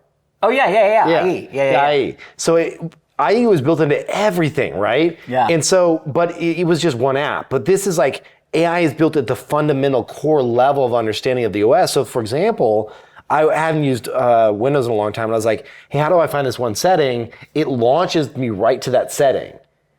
Oh yeah. IE. IE. So IE was built into everything, right? Yeah. And so, but it was just one app. But this is like AI is built at the fundamental core level of understanding of the OS. So, for example, I hadn't used Windows in a long time, and I was like, hey, how do I find this one setting? It launches me right to that setting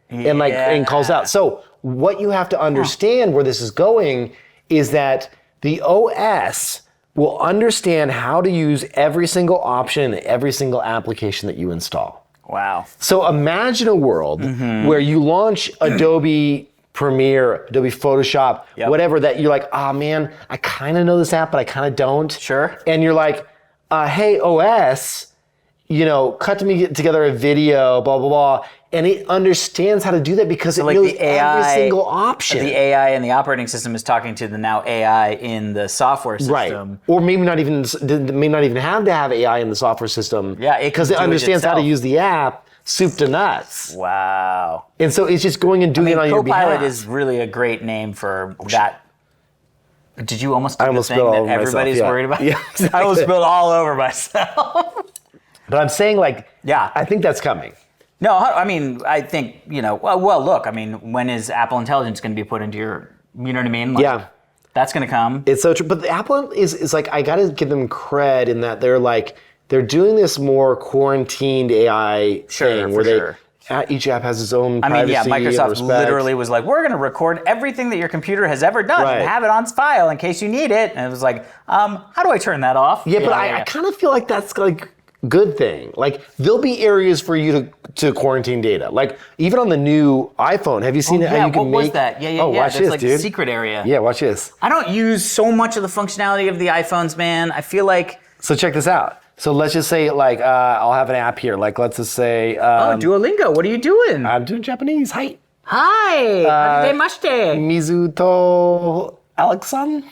and calls out. So what you have to understand where this is going is that the OS will understand how to use every single option in every single application that you install. Wow. So imagine a world where you launch Adobe Premiere, Adobe Photoshop, whatever, that you're like, oh man, I kind of know this app, but I kind of don't. Sure. And you're like, hey, OS, cut together a video, blah, blah, blah. And it understands how to do that because it knows every single option. The AI in the operating system is talking to the now AI in the software system. Right. Or maybe not even have to have AI in the software system. Yeah, because it understands how to use the app soup to nuts. Wow. And so it's just going and doing it on your behalf. Copilot is really a great name for that. Did you almost do I almost the thing spilled all that over myself, everybody's yeah. worried about? Yeah, exactly. I almost spilled all over myself. But I'm saying Yeah. I think that's coming. No, I mean, I think, well, look, I mean, when is Apple Intelligence going to be put into your, you know what I mean? Yeah. That's going to come. It's so true. But the Apple is like, I got to give them cred in that they're doing this more quarantined AI thing where each app has its own privacy. Microsoft literally was like, we're going to record everything that your computer has ever done and have it on file in case you need it. And it was like, how do I turn that off? Yeah, but I kind of feel like that's like good thing. Like there'll be areas for you to quarantine data. Like even on the new iPhone, have you seen it? Yeah, how you can what was make, that? Yeah. Watch That's this, like dude. a secret area. Yeah, watch this. I don't use so much of the functionality of the iPhones, man. I feel like... So check this out. So let's just say I'll have an app here. Like let's just say... Duolingo, what are you doing? I'm doing Japanese. Hi. Hi. Harimashite. Mizuto Alexan?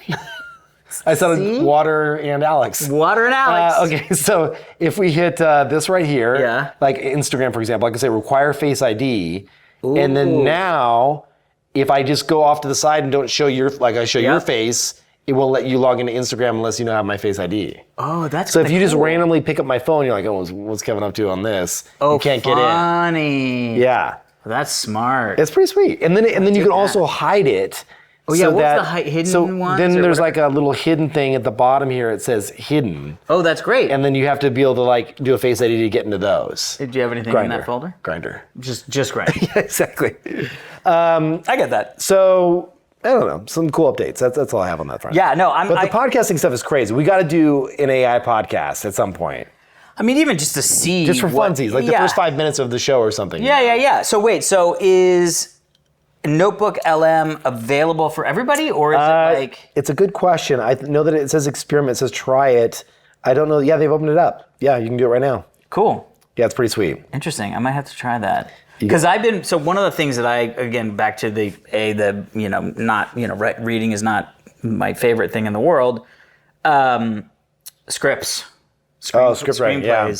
I said Water and Alex. Water and Alex. Okay, so if we hit this right here, like Instagram, for example, I can say require Face ID. Ooh. And then now, if I just go off to the side and don't show your face, it won't let you log into Instagram unless you know I have my Face ID. Oh, that's so if you just randomly pick up my phone, you're like, oh, what's Kevin up to on this? Oh, you can't get in. Funny. Yeah. That's smart. It's pretty sweet. And then you can also hide it. Oh yeah, what's the hidden one? Then there's like a little hidden thing at the bottom here. It says hidden. Oh, that's great. And then you have to be able to do a Face ID to get into those. Do you have anything in that folder? Grindr. Just Grindr. Yeah, exactly. I get that. So I don't know, some cool updates. That's all I have on that front. Yeah, no, But the podcasting stuff is crazy. We got to do an AI podcast at some point. I mean, even just to see. Just for funsies, the first 5 minutes of the show or something. Yeah. So wait, is Notebook LM available for everybody, or is it like... It's a good question. I know that it says experiment, it says try it. I don't know. Yeah, they've opened it up. Yeah, you can do it right now. Cool. Yeah, it's pretty sweet. Interesting. I might have to try that. Because one of the things that again, back to reading is not my favorite thing in the world. Scripts. Scriptwriting, yeah.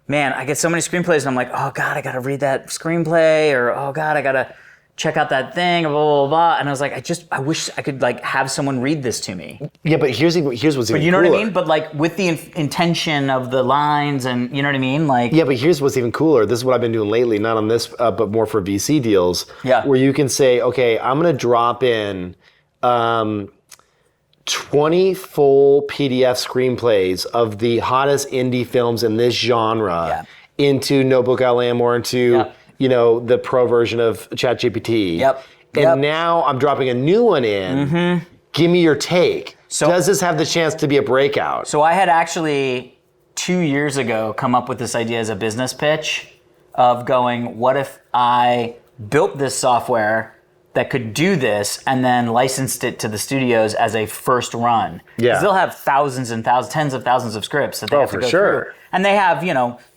Man, I get so many screenplays and I'm like, oh God, I gotta read that screenplay, or oh God, I gotta check out that thing, blah, blah, blah. And I was like, I wish I could have someone read this to me. Yeah, but here's what's even cooler. But you know what I mean? But with the intention of the lines, and you know what I mean? Yeah, but here's what's even cooler. This is what I've been doing lately, not on this, but more for VC deals. Yeah. Where you can say, okay, I'm gonna drop in 20 full PDF screenplays of the hottest indie films in this genre into Notebook LM or into the pro version of ChatGPT. Yep. And now I'm dropping a new one in. Mm-hmm. Give me your take. So, does this have the chance to be a breakout? So I had actually 2 years ago come up with this idea as a business pitch of going, what if I built this software that could do this and then licensed it to the studios as a first run? Yeah. Because they'll have thousands and thousands, tens of thousands of scripts that they have to go through. And they have,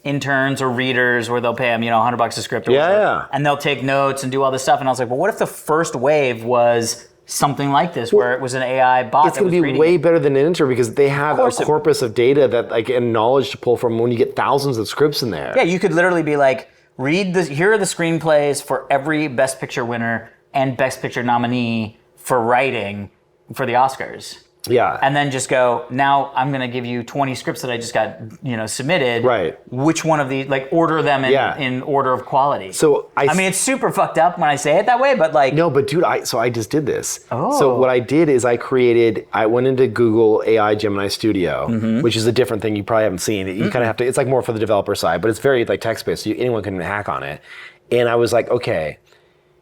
interns or readers where they'll pay them, $100 a script or whatever. And they'll take notes and do all this stuff. And I was like, well, what if the first wave was something like this, where it was an AI bot? It's going to be way better than an intern because they have a corpus of data and knowledge to pull from when you get thousands of scripts in there. Yeah, you could literally be like, here are the screenplays for every Best Picture winner and Best Picture nominee for writing for the Oscars. Yeah. And then just go, now I'm going to give you 20 scripts that I just got, submitted. Right. Which one of these, order them in order of quality. So I mean, it's super fucked up when I say it that way, but No, but dude, I just did this. Oh. So what I did is I went into Google AI Gemini Studio, which is a different thing you probably haven't seen. You kind of have to, it's more for the developer side, but it's very text-based, so anyone can hack on it. And I was like, okay,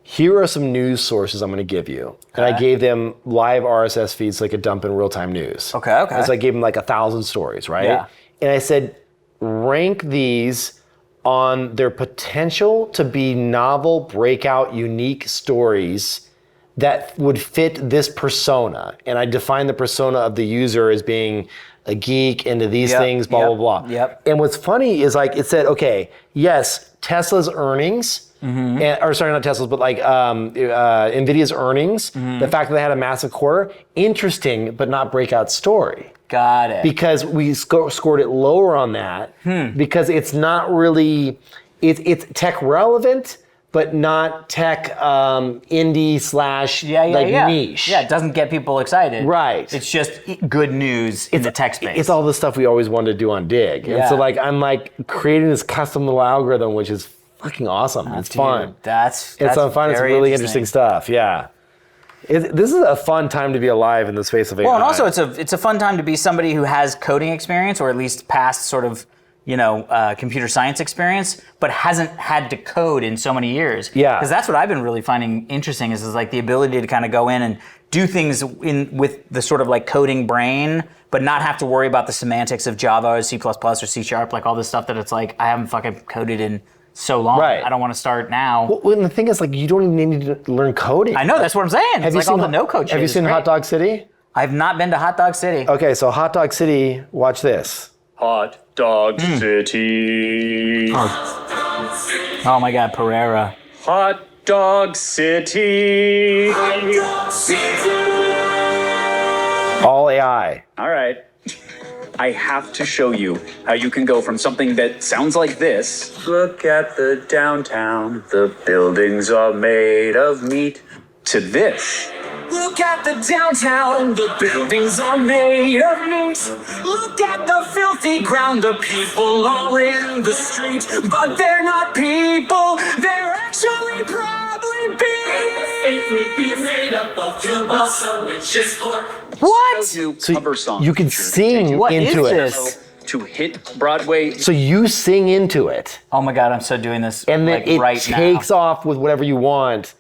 here are some news sources I'm going to give you. And I gave them live RSS feeds, like a dump in real-time news. Okay. So I gave them 1,000 stories, right? Yeah. And I said, rank these on their potential to be novel, breakout, unique stories that would fit this persona. And I define the persona of the user as being a geek into these things, blah, blah, blah. Yep. And what's funny is like it said, okay, yes, Tesla's earnings, or sorry, not Tesla's, but like NVIDIA's earnings, the fact that they had a massive quarter, interesting, but not breakout story. Got it. Because we scored it lower on that because it's not really, it's tech relevant, but not tech indie slash niche. Yeah, it doesn't get people excited. Right. It's just good news in the tech space. It's all the stuff we always wanted to do on Dig. And so like I'm like creating this custom little algorithm, which is fucking awesome. It's fun. That's It's fun. It's very really interesting stuff. Yeah. This is a fun time to be alive in the space of AI. Well, and also it's a fun time to be somebody who has coding experience, or at least past sort of computer science experience, but hasn't had to code in so many years. Yeah. Because that's what I've been really finding interesting is like the ability to kind of go in and do things with the sort of like coding brain, but not have to worry about the semantics of Java or C++ or C#, like all this stuff that it's like I haven't fucking coded in so long. Right. I don't want to start now. Well, and the thing is, like, you don't even need to learn coding. I know, that's what I'm saying. It's like all the no-code shit. Have you seen Hot Dog City? I've not been to Hot Dog City. Okay, so Hot Dog City, watch this. Hot Dog City. Oh my God, Pereira. Hot Dog City. All AI. All right. I have to show you how you can go from something that sounds like this. Look at the downtown. The buildings are made of meat. To this. Look at the downtown, the buildings are made of meat. Look at the filthy ground, the people all in the street. But they're not people, they're actually probably bees. It would be made up of kielbasa, which is pork. What? So Cover song you can sing What is into it. this? to hit Broadway. So you sing into it. Oh my God, I'm so doing this And then like it right takes now. off with whatever you want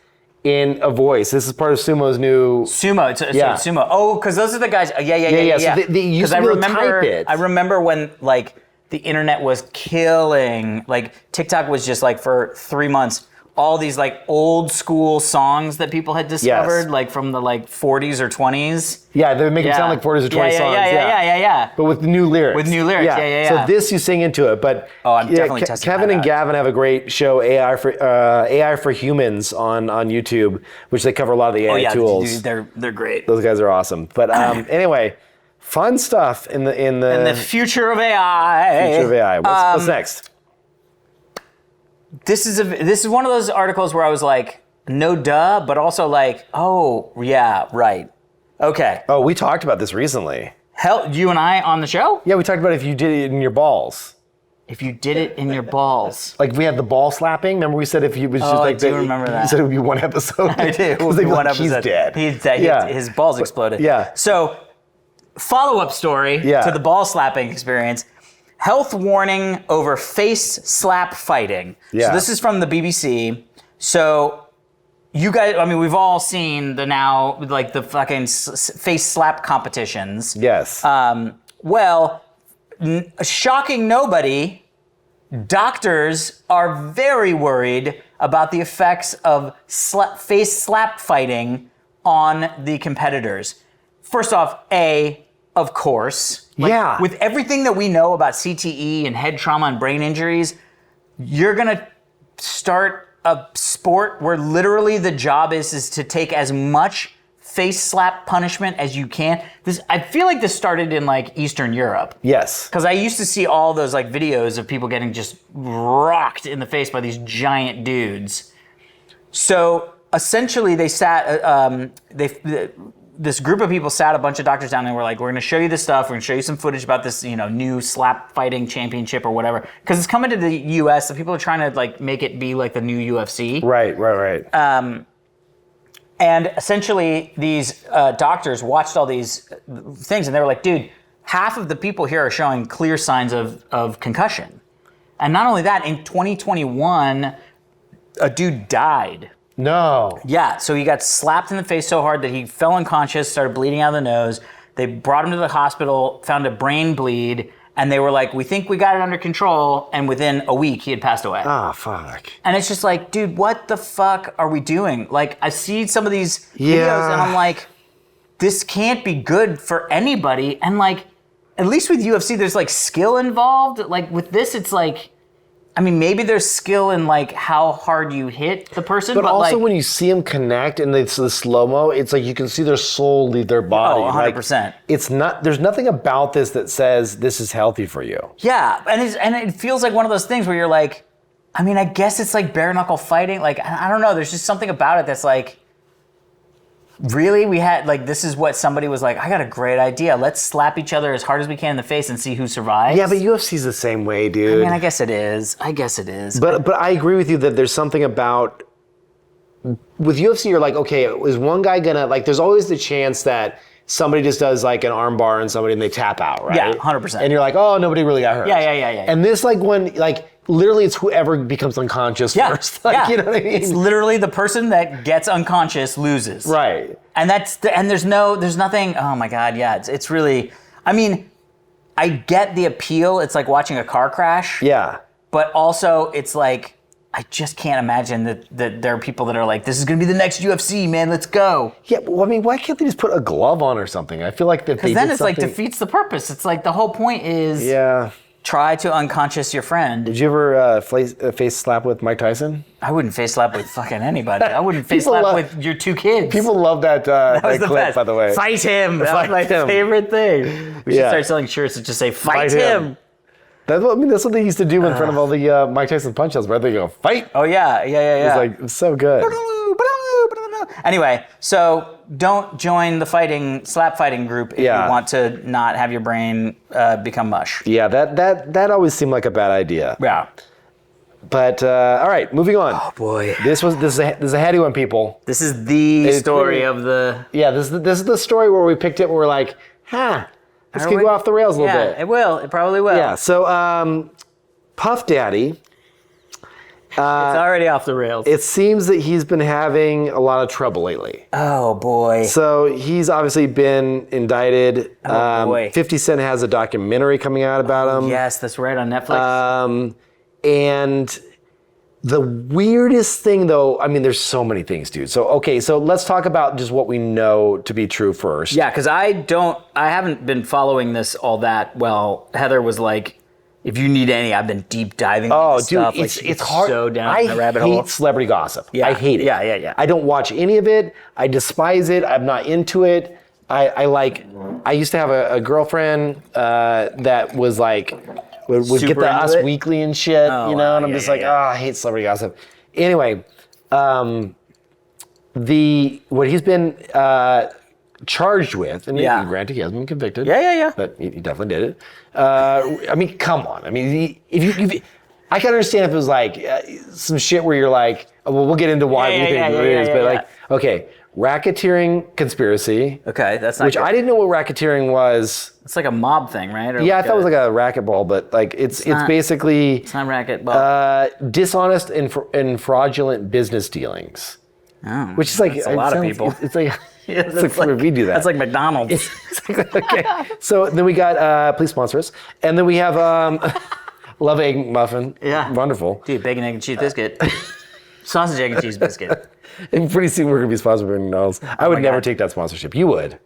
in a voice. This is part of Sumo's new... Sumo, it's Yeah. Sumo. Oh, because those are the guys. Yeah. So they used to I be able to remember, type it. I remember when like the internet was killing. Like TikTok was just like for 3 months, all these like old school songs that people had discovered, like from the like 40s or 20s. Yeah, they make it sound like 40s or 20s songs. Yeah. But with new lyrics. With new lyrics, yeah. So this you sing into it, but I'm definitely testing Kevin that and out. Gavin have a great show, AI for Humans on YouTube, which they cover a lot of the AI tools. Dude, they're great. Those guys are awesome. But anyway, fun stuff in the And the future of AI. future of AI. What's next? This is one of those articles where I was like, no duh, but also like, oh yeah, right. Okay. Oh, we talked about this recently. Hell, you and I on the show? Yeah, we talked about if you did it in your balls. If you did it in your balls. Like we had the ball slapping. Remember we said if you was just like I do remember that. You said it would be one episode. I do. It would They'd be one like, episode. He's dead. He's dead. Yeah. His balls exploded. Yeah. So, follow-up story to the ball slapping experience. Health warning over face slap fighting. Yeah. So this is from the BBC. So you guys, I mean, we've all seen the now, like the fucking face slap competitions. Yes. Well, shocking nobody, doctors are very worried about the effects of face slap fighting on the competitors. First off, of course. Like, with everything that we know about CTE and head trauma and brain injuries, you're gonna start a sport where literally the job is to take as much face slap punishment as you can. I feel like this started in like Eastern Europe. Yes. Because I used to see all those like videos of people getting just rocked in the face by these giant dudes. So essentially they sat, this group of people sat a bunch of doctors down and were like, we're going to show you this stuff. We're going to show you some footage about this, new slap fighting championship or whatever. Because it's coming to the US, so people are trying to like make it be like the new UFC. Right. And essentially these doctors watched all these things and they were like, dude, half of the people here are showing clear signs of concussion. And not only that, in 2021, a dude died. No. Yeah, so he got slapped in the face so hard that he fell unconscious, started bleeding out of the nose. They brought him to the hospital, found a brain bleed, and they were like, we think we got it under control, and within a week he had passed away. Ah, fuck. And it's just like, dude, what the fuck are we doing? Like, I see some of these videos and I'm like, this can't be good for anybody. And like, at least with UFC, there's like skill involved. Like with this, it's like, I mean, maybe there's skill in like how hard you hit the person, But also like, when you see them connect and it's the slow-mo, it's like you can see their soul leave their body. Oh, 100%. Like, it's not, there's nothing about this that says this is healthy for you. yeah, and it feels like one of those things where you're like, I mean, I guess it's like bare knuckle fighting. Like, I don't know, there's just something about it that's like, really? We had, like, this is what somebody was like, I got a great idea. Let's slap each other as hard as we can in the face and see who survives. Yeah, but UFC's the same way, dude. I mean, I guess it is. But I agree with you that there's something about, with UFC, you're like, okay, is one guy gonna, like, there's always the chance that somebody just does like an arm bar on somebody and they tap out, right? Yeah, 100%. And you're like, oh, nobody really got hurt. Yeah. And this, like, when, like, literally it's whoever becomes unconscious first. Like, you know what I mean? It's literally the person that gets unconscious loses. Right. And there's nothing, oh my God, yeah, it's really, I mean, I get the appeal. It's like watching a car crash. Yeah. But also it's like, I just can't imagine that there are people that are like, this is going to be the next UFC, man, let's go. Yeah, well, I mean, why can't they just put a glove on or something? I feel like that they Because then did it's like something- defeats the purpose. It's like the whole point is Yeah. try to unconscious your friend. Did you ever face slap with Mike Tyson? I wouldn't face slap with fucking anybody. I wouldn't face People slap love- with your two kids. People love that, that was that the clip, best. by the way. Fight him. That Fight was my him. favorite thing. We should Yeah. start selling shirts that just say fight, Fight him. him. That's what they used to do in front of all the Mike Tyson punch-outs, where they go, fight! Oh yeah. It's like, it's so good. Anyway, so don't join the slap fighting group if you want to not have your brain become mush. Yeah, that always seemed like a bad idea. Yeah. But all right, moving on. Oh boy. This is a heady one, people. This is the It's story pretty- of the. Yeah, this is the story where we picked it and we're like, this could go off the rails a little bit. Yeah, it will. It probably will. Yeah, so Puff Daddy, it's already off the rails. it seems that he's been having a lot of trouble lately. Oh boy. So he's obviously been indicted. Oh, boy. 50 Cent has a documentary coming out about him. Yes, that's right on Netflix. And the weirdest thing, though, I mean, there's so many things, dude. So, okay, so let's talk about just what we know to be true first. Yeah, because I haven't been following this all that well. Heather was like, if you need any, I've been deep diving into Oh, this dude, stuff. it's hard. So down in the rabbit I hole. hate celebrity gossip. Yeah. I hate it. Yeah. I don't watch any of it. I despise it. I'm not into it. I used to have a girlfriend that was like, would Super get the into Us it? Weekly and shit, Oh, you know, wow. and I'm Yeah, just yeah, like, yeah. I hate celebrity gossip. Anyway, what he's been charged with, and granted he hasn't been convicted. Yeah. But he definitely did it. I mean, come on. I mean, if I can understand if it was like some shit where you're like, oh, well, we'll get into why we think it is, but like, okay, racketeering conspiracy. Okay, that's not Which good. I didn't know what racketeering was. It's like a mob thing, right? Or Yeah, I thought it was like a racquetball, but like it's basically It's not racquetball. dishonest and fraudulent business dealings. Oh, Which is like that's a lot of people. It's like Yeah, it's like we do that. That's like McDonald's. Okay. So then we got please sponsor us, and then we have Love Egg Muffin. Yeah. Wonderful. Dude, bacon, egg, and cheese biscuit. Sausage, egg, and cheese biscuit. And pretty soon we're gonna be sponsored by McDonald's. I would my never God. take that sponsorship. You would.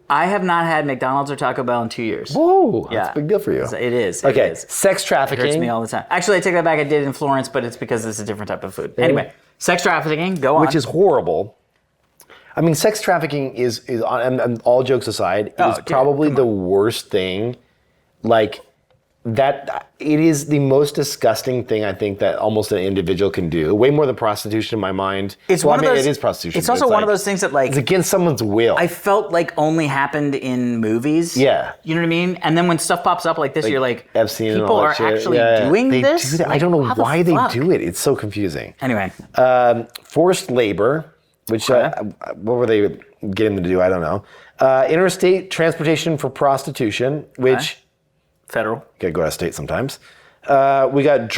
I have not had McDonald's or Taco Bell in 2 years. Whoa, that's Yeah. a big deal for you. It is. Okay, It is. sex It trafficking. hurts me all the time. Actually, I take that back. I did in Florence, but it's because it's a different type of food. Anyway, sex trafficking. Go on. Which is horrible. I mean, sex trafficking is and all jokes aside, Oh, is dude, probably the worst thing. Like that, it is the most disgusting thing I think that almost an individual can do. Way more than prostitution in my mind. It's Well, one I mean, of those. it is prostitution. It's but also one like- of those things that like It's against someone's will. I felt like only happened in movies. Yeah. You know what I mean? And then when stuff pops up like this, you're like, Epstein and people all that are shit. actually Yeah, yeah. doing They this? do that. I Like, don't know how the why they fuck? do it. It's so confusing. Anyway, Forced labor, which what were they getting them to do? I don't know. Interstate transportation for prostitution, which federal. gotta go out of state sometimes. We got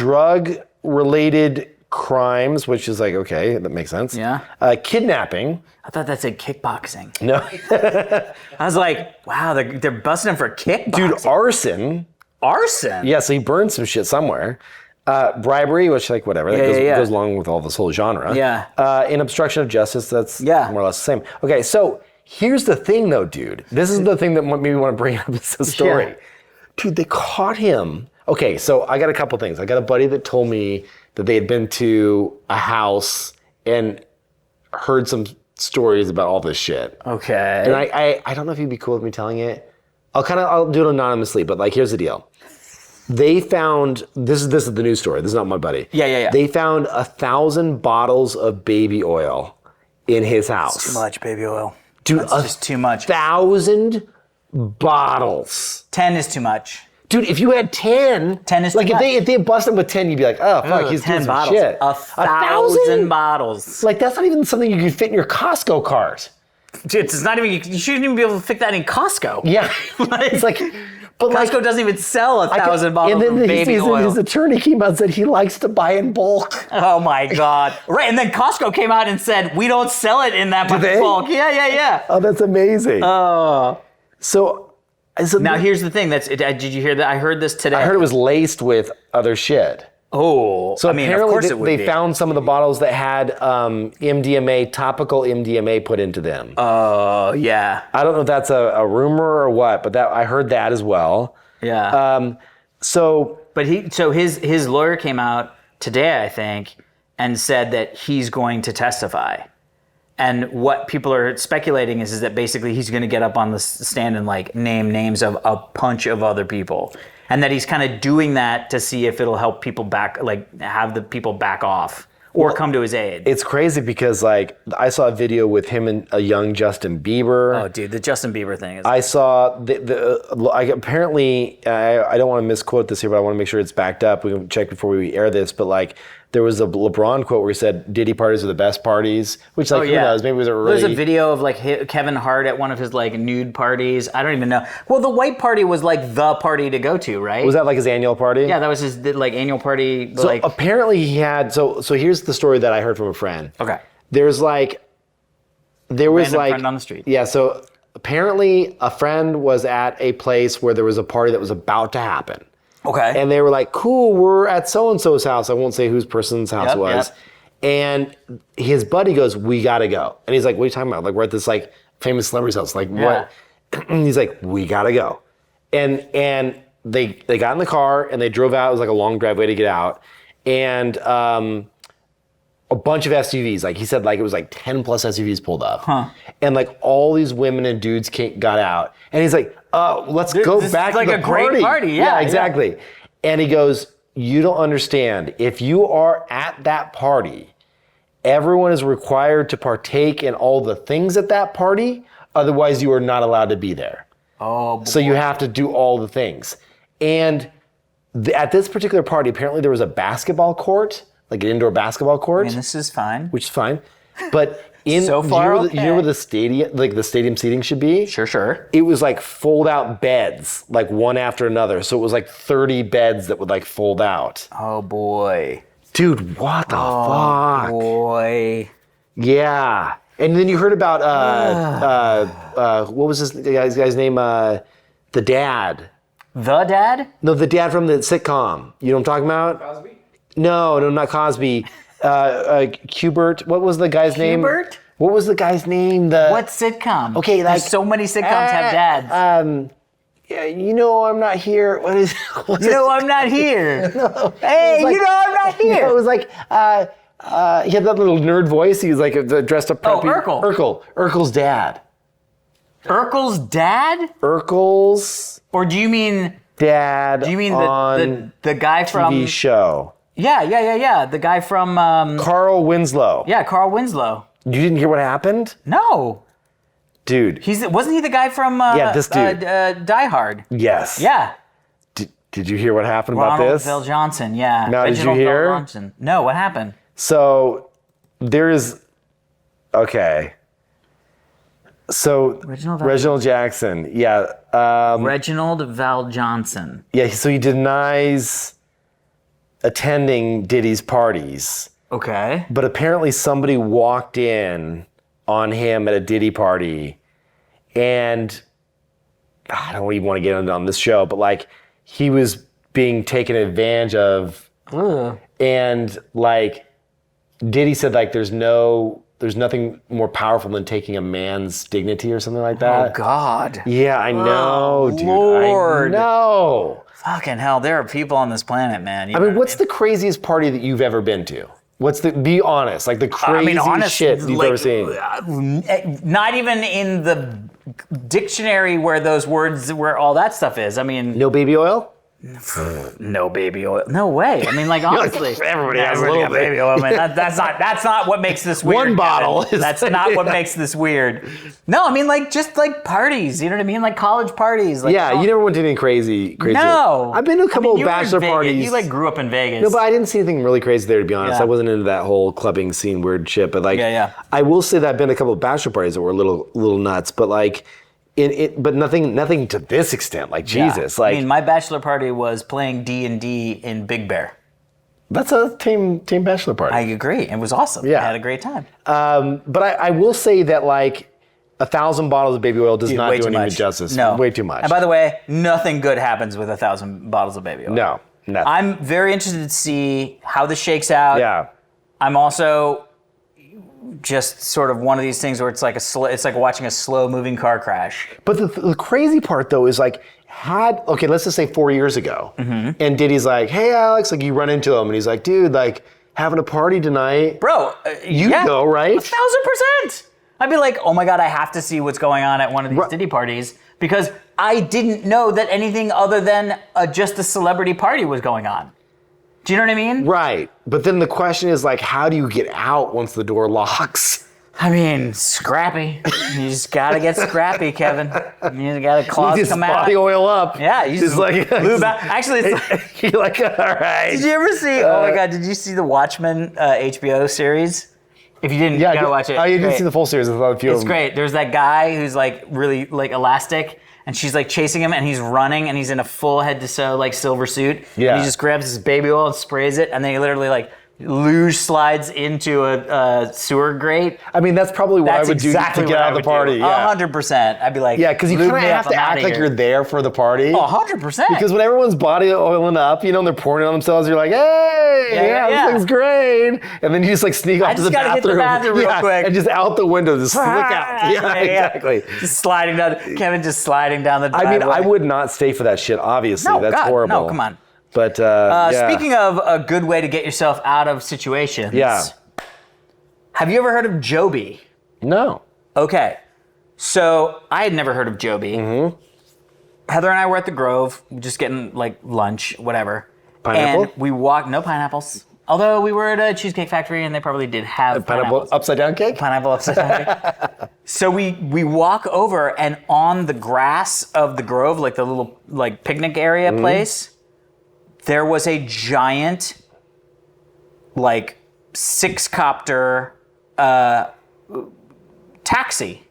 drug-related crimes, which is like, okay, that makes sense. Yeah. Kidnapping. I thought that said kickboxing. No. I was like, wow, they're busting him for kickboxing. Dude, arson. Arson? Yeah, so he burned some shit somewhere. Bribery, which like whatever, that goes along with all this whole genre. Yeah. And obstruction of justice, that's more or less the same. Okay, so here's the thing though, dude. This is the thing that made me want to bring up as a story. Yeah. Dude, they caught him. Okay, so I got a couple things. I got a buddy that told me that they had been to a house and heard some stories about all this shit. Okay. And I don't know if you'd be cool with me telling it. I'll do it anonymously, but like here's the deal. They found this is the news story. This is not my buddy. Yeah. They found 1,000 bottles of baby oil in his house. Too much baby oil. Dude, that's just too much. 1,000 bottles. 10 is too much. Dude, if you had 10 is like too much. if they busted with 10, you'd be like, oh fuck, he's 10 doing some bottles. shit. 1,000 bottles. Like that's not even something you could fit in your Costco cart. Dude, it's not even. You shouldn't even be able to fit that in Costco. Yeah, it's like. But Costco doesn't even sell 1,000 bottles and then of baby oil. His attorney came out and said he likes to buy in bulk. Oh my God! Right, and then Costco came out and said we don't sell it in that much bulk. Yeah. Oh, that's amazing. Oh. So now here's the thing. Did you hear that? I heard this today. I heard it was laced with other shit. Oh, so apparently of course they found some of the bottles that had MDMA, topical MDMA put into them. Oh, yeah. I don't know if that's a rumor or what, but I heard that as well. Yeah. But his lawyer came out today, I think, and said that he's going to testify. And what people are speculating is that basically he's going to get up on the stand and like name names of a bunch of other people. And that he's kind of doing that to see if it'll help people have the people back off or come to his aid. It's crazy because like I saw a video with him and a young Justin Bieber. Oh, dude, the Justin Bieber thing is. I saw apparently I don't want to misquote this here, but I want to make sure it's backed up. We can check before we air this, but like there was a LeBron quote where he said Diddy parties are the best parties, which like who knows? Maybe it was a really. There's a video of like Kevin Hart at one of his like nude parties. I don't even know. Well, the white party was like the party to go to, right? Was that like his annual party? Yeah, that was his like annual party. So like apparently he had. So here's the story that I heard from a friend. Okay. There was Random friend on the street. Yeah. So apparently a friend was at a place where there was a party that was about to happen. Okay. And they were like, cool, we're at so-and-so's house. I won't say whose person's house it was. Yep. And his buddy goes, we gotta go. And he's like, what are you talking about? Like, we're at this like famous celebrity's house. Like, what? And he's like, we gotta go. And they got in the car and they drove out. It was like a long driveway to get out. And a bunch of SUVs. Like he said, like it was like 10 plus SUVs pulled up. Huh. And like all these women and dudes got out. And he's like, let's go back to the party. Like a great party, yeah. Exactly. Yeah. And he goes, you don't understand. If you are at that party, everyone is required to partake in all the things at that party. Otherwise, you are not allowed to be there. Oh, boy. So you have to do all the things. And at this particular party, apparently there was a basketball court, like an indoor basketball court. I mean, this is fine. Which is fine. But so far, you know where the stadium seating should be? Sure. It was like fold out beds, like one after another. So it was like 30 beds that would like fold out. Oh boy. Dude, what the fuck? Oh boy. Yeah. And then you heard about what was this guy's name? The dad. The dad? No, the dad from the sitcom. You know what I'm talking about? Cosby? No, not Cosby. Qbert. What was the guy's name? Qbert? What was the guy's name? What sitcom? Okay, like there's so many sitcoms have dads. Yeah, you know I'm not here. What is? You know I'm not here. No, hey, like, you know I'm not here. No, it was like he had that little nerd voice. He was like dressed up. Oh, Urkel. Urkel's dad. Urkel's dad? Urkel's. Or do you mean dad? Do you mean the guy from TV show? Yeah. The guy from Carl Winslow. Yeah, Carl Winslow. You didn't hear what happened? No. Dude. Wasn't he the guy from this dude. Die Hard? Yes. Yeah. Did you hear what happened about this? Ronald Phil Johnson, yeah. Now, did you hear? No, what happened? So there is So Reginald Jackson, yeah. Reginald Val Johnson. Yeah, so he denies attending Diddy's parties. Okay. But apparently somebody walked in on him at a Diddy party, and I don't even want to get into on this show, but like he was being taken advantage of. And like Diddy said, like there's nothing more powerful than taking a man's dignity or something like that. Oh God. Yeah, I know, dude. Lord. I know. Fucking hell, there are people on this planet, man. You I know mean, what what's the craziest party that you've ever been to? Be honest, like the craziest shit you've ever seen. Not even in the dictionary where those words, where all that stuff is. I mean, No baby oil? no baby oil. No way. I mean, like honestly, Everybody has a little got bit. baby oil. Man, that's not what makes this weird. One bottle Kevin. is- That's not what makes this weird. No, I mean like just like parties. You know what I mean? Like college parties. Like, Yeah, you never went to any crazy. No. I've been to a couple I mean, of you were in bachelor Vegas. parties. You like grew up in Vegas. No, but I didn't see anything really crazy there, to be honest. Yeah. I wasn't into that whole clubbing scene, weird shit. But like, Yeah. I will say that I've been to a couple of bachelor parties that were a little nuts. But like, but nothing to this extent. Like Jesus, like I mean, my bachelor party was playing D&D in Big Bear. that's a team bachelor party. I agree. It was awesome. Yeah. I had a great time. But I will say that like 1,000 bottles of baby oil does Dude, not way do too anyone much. justice. No. Way too much. And by the way, nothing good happens with 1,000 bottles of baby oil. No, nothing. I'm very interested to see how this shakes out. Yeah. I'm also just sort of one of these things where it's like it's like watching a slow moving car crash. But the crazy part though is like, let's just say 4 years ago, and Diddy's like, hey Alex, like you run into him and he's like, dude, like having a party tonight. Bro, You go, right? 1,000%. I'd be like, oh my God, I have to see what's going on at one of these Diddy parties because I didn't know that anything other than just a celebrity party was going on. Do you know what I mean? Right. But then the question is like, how do you get out once the door locks? I mean, scrappy. You just gotta get scrappy, Kevin. You gotta claws You just come out. body oil up. Yeah, you just like lube out. Actually, it's like, you're like, all right. did you ever see? Oh my God, did you see the Watchmen HBO series? If you didn't, you gotta watch it. Oh, you didn't Great. see the full series. I thought a few of It's them. great. There's that guy who's like really like elastic, and she's like chasing him, and he's running, and he's in a full head to toe like silver suit. Yeah. And he just grabs his baby oil and sprays it, and then he literally like luge slides into a sewer grate. I mean, that's probably what That's I would do exactly to get what out I of the would party. do. Yeah. 100%. I'd be like, Yeah, because you lube kind of me have up, to I'm act outta like here. you're there for the party. Oh, 100%. Because when everyone's body oiling up, you know, and they're pouring it on themselves, you're like, hey, Yeah. this thing's great. And then you just like sneak off to just the gotta hit the bathroom. bathroom real quick. And just out the window, just flick out. Yeah, exactly. Just sliding down. Kevin just sliding down the I driveway. mean, I would not stay for that shit, obviously. No, That's God, horrible. no, come on. But yeah. Speaking of a good way to get yourself out of situations. Yeah. Have you ever heard of Joby? No. Okay. So I had never heard of Joby. Mm-hmm. Heather and I were at the Grove, just getting like lunch, whatever. Pineapple? And we walked, no pineapples. Although we were at a Cheesecake Factory and they probably did have Pineapple pineapples. upside down cake? Pineapple upside down. So we walk over and on the grass of the Grove, like the little like picnic area place, there was a giant like 6-copter taxi.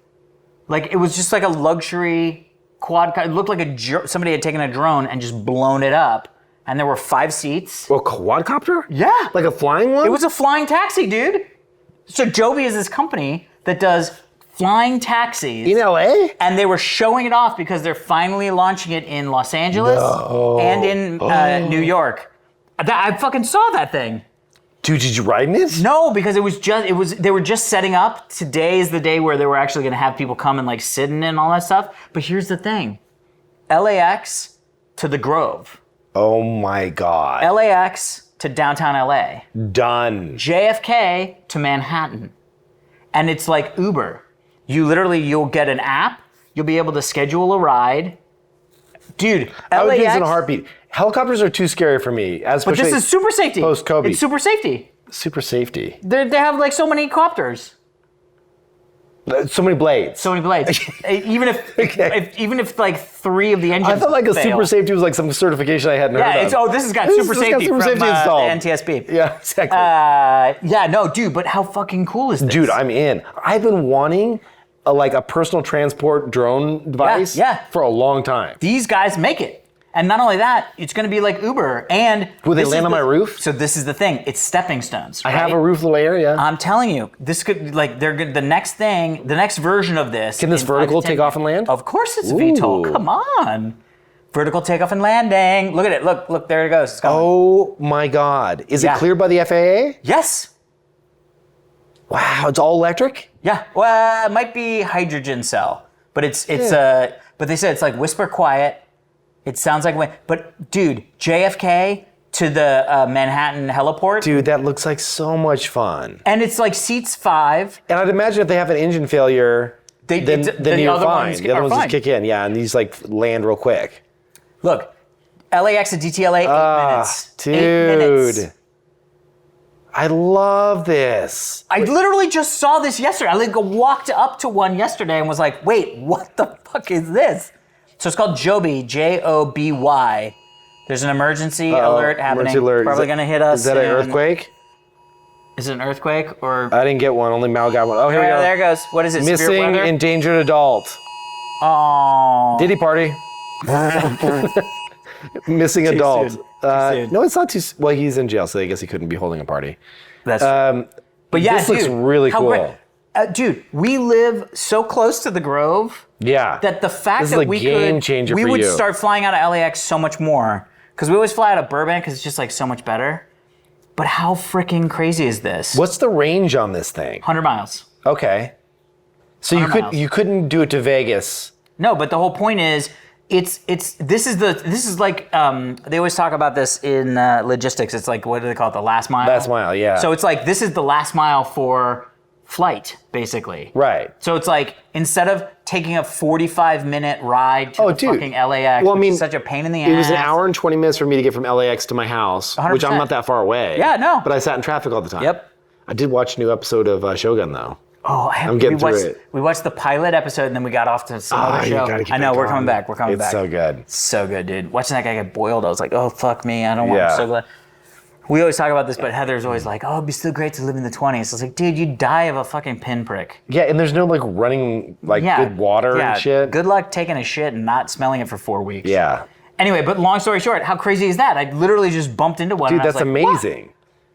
Like it was just like a luxury quad. It looked like somebody had taken a drone and just blown it up. And there were 5 seats. A quadcopter? Yeah. Like a flying one? It was a flying taxi, dude. So Joby is this company that does flying taxis. in LA? And they were showing it off because they're finally launching it in Los Angeles and in New York. I fucking saw that thing. Dude, did you ride in it? No, because they were just setting up. Today is the day where they were actually going to have people come and like sit in it and all that stuff. But here's the thing. LAX to the Grove. Oh my God. LAX to downtown LA. Done. JFK to Manhattan. And it's like Uber. You'll get an app. You'll be able to schedule a ride. Dude, I would do this LAX. in a heartbeat. Helicopters are too scary for me. But this is super safety. Post-Kobe. It's super safety. Super safety. They have like so many copters. So many blades. So many blades. even if like 3 of the engines I thought like a fail. super safety was like some certification I hadn't heard Yeah, of. this has got This super has got safety super from safety installed. the NTSB. Yeah, exactly. Yeah, no, dude, but how fucking cool is this? Dude, I'm in. I've been wanting a personal transport drone device yeah. for a long time. These guys make it. And not only that, it's going to be like Uber. And Will they this land is on my roof? So this is the thing. It's stepping stones. I right? have a roofable area. I'm telling you, this could the next version of this. Can this in 5 to vertical 10 take off and land? Of course, it's Ooh. VTOL. Come on. Vertical takeoff and landing. Look at it. Look, there it goes. It's going. Oh my God. Is it Yeah. cleared by the FAA? Yes. Wow, it's all electric? Yeah. Well, it might be hydrogen cell, but but they said it's like whisper quiet. It sounds like but dude, JFK to the Manhattan heliport. Dude, that looks like so much fun. And it's like seats 5. And I'd imagine if they have an engine failure, then you're other fine. ones The other are ones fine. just kick in. Yeah, and these like land real quick. Look, LAX to DTLA, 8 minutes. Dude. 8 minutes. I love this. I literally just saw this yesterday. I like walked up to one yesterday and was like, wait, what the fuck is this? So it's called Joby, Joby. There's an emergency alert happening. Emergency alert. Probably going to hit us. Is that an earthquake? Is it an earthquake or? I didn't get one. Only Mal got one. Oh, here we go. There it goes. What is it? Severe Missing weather? endangered adult. Oh. Diddy party. Missing adult. soon. soon. No, it's not too. Well, he's in jail, so I guess he couldn't be holding a party. That's but yeah, this looks really how cool. great. Dude, we live so close to the Grove Yeah. that the fact This is that a we game could, changer we for would you. start flying out of LAX so much more because we always fly out of Burbank because it's just like so much better. But how freaking crazy is this? What's the range on this thing? 100 miles. Okay. So 100 miles. you couldn't do it to Vegas. No, but the whole point is, this is like they always talk about this in logistics. It's like, what do they call it? The last mile. Last mile, yeah. So it's like this is the last mile for flight, basically. Right. So it's like instead of taking a 45-minute ride to the dude. fucking LAX, Well, I which mean, is such a pain in the ass. It was an hour and 20 minutes for me to get from LAX to my house, which I'm 100%. not that far away. Yeah, no. But I sat in traffic all the time. Yep. I did watch a new episode of Shogun, though. Oh, I'm getting through it. We watched the pilot episode and then we got off to some other you show. gotta get I know, back we're on. coming back. We're coming back. It's so good. So good, dude. Watching that guy get boiled, I was like, oh, fuck me. I don't want Yeah. I'm so glad. We always talk about this, but Heather's always like, oh, it'd be still great to live in the 20s. I was like, dude, you'd die of a fucking pinprick. Yeah, and there's no like running like Yeah. good water yeah. and shit. Good luck taking a shit and not smelling it for 4 weeks. Yeah. Anyway, but long story short, how crazy is that? I literally just bumped into one. Dude, and I was that's like, amazing. "What?"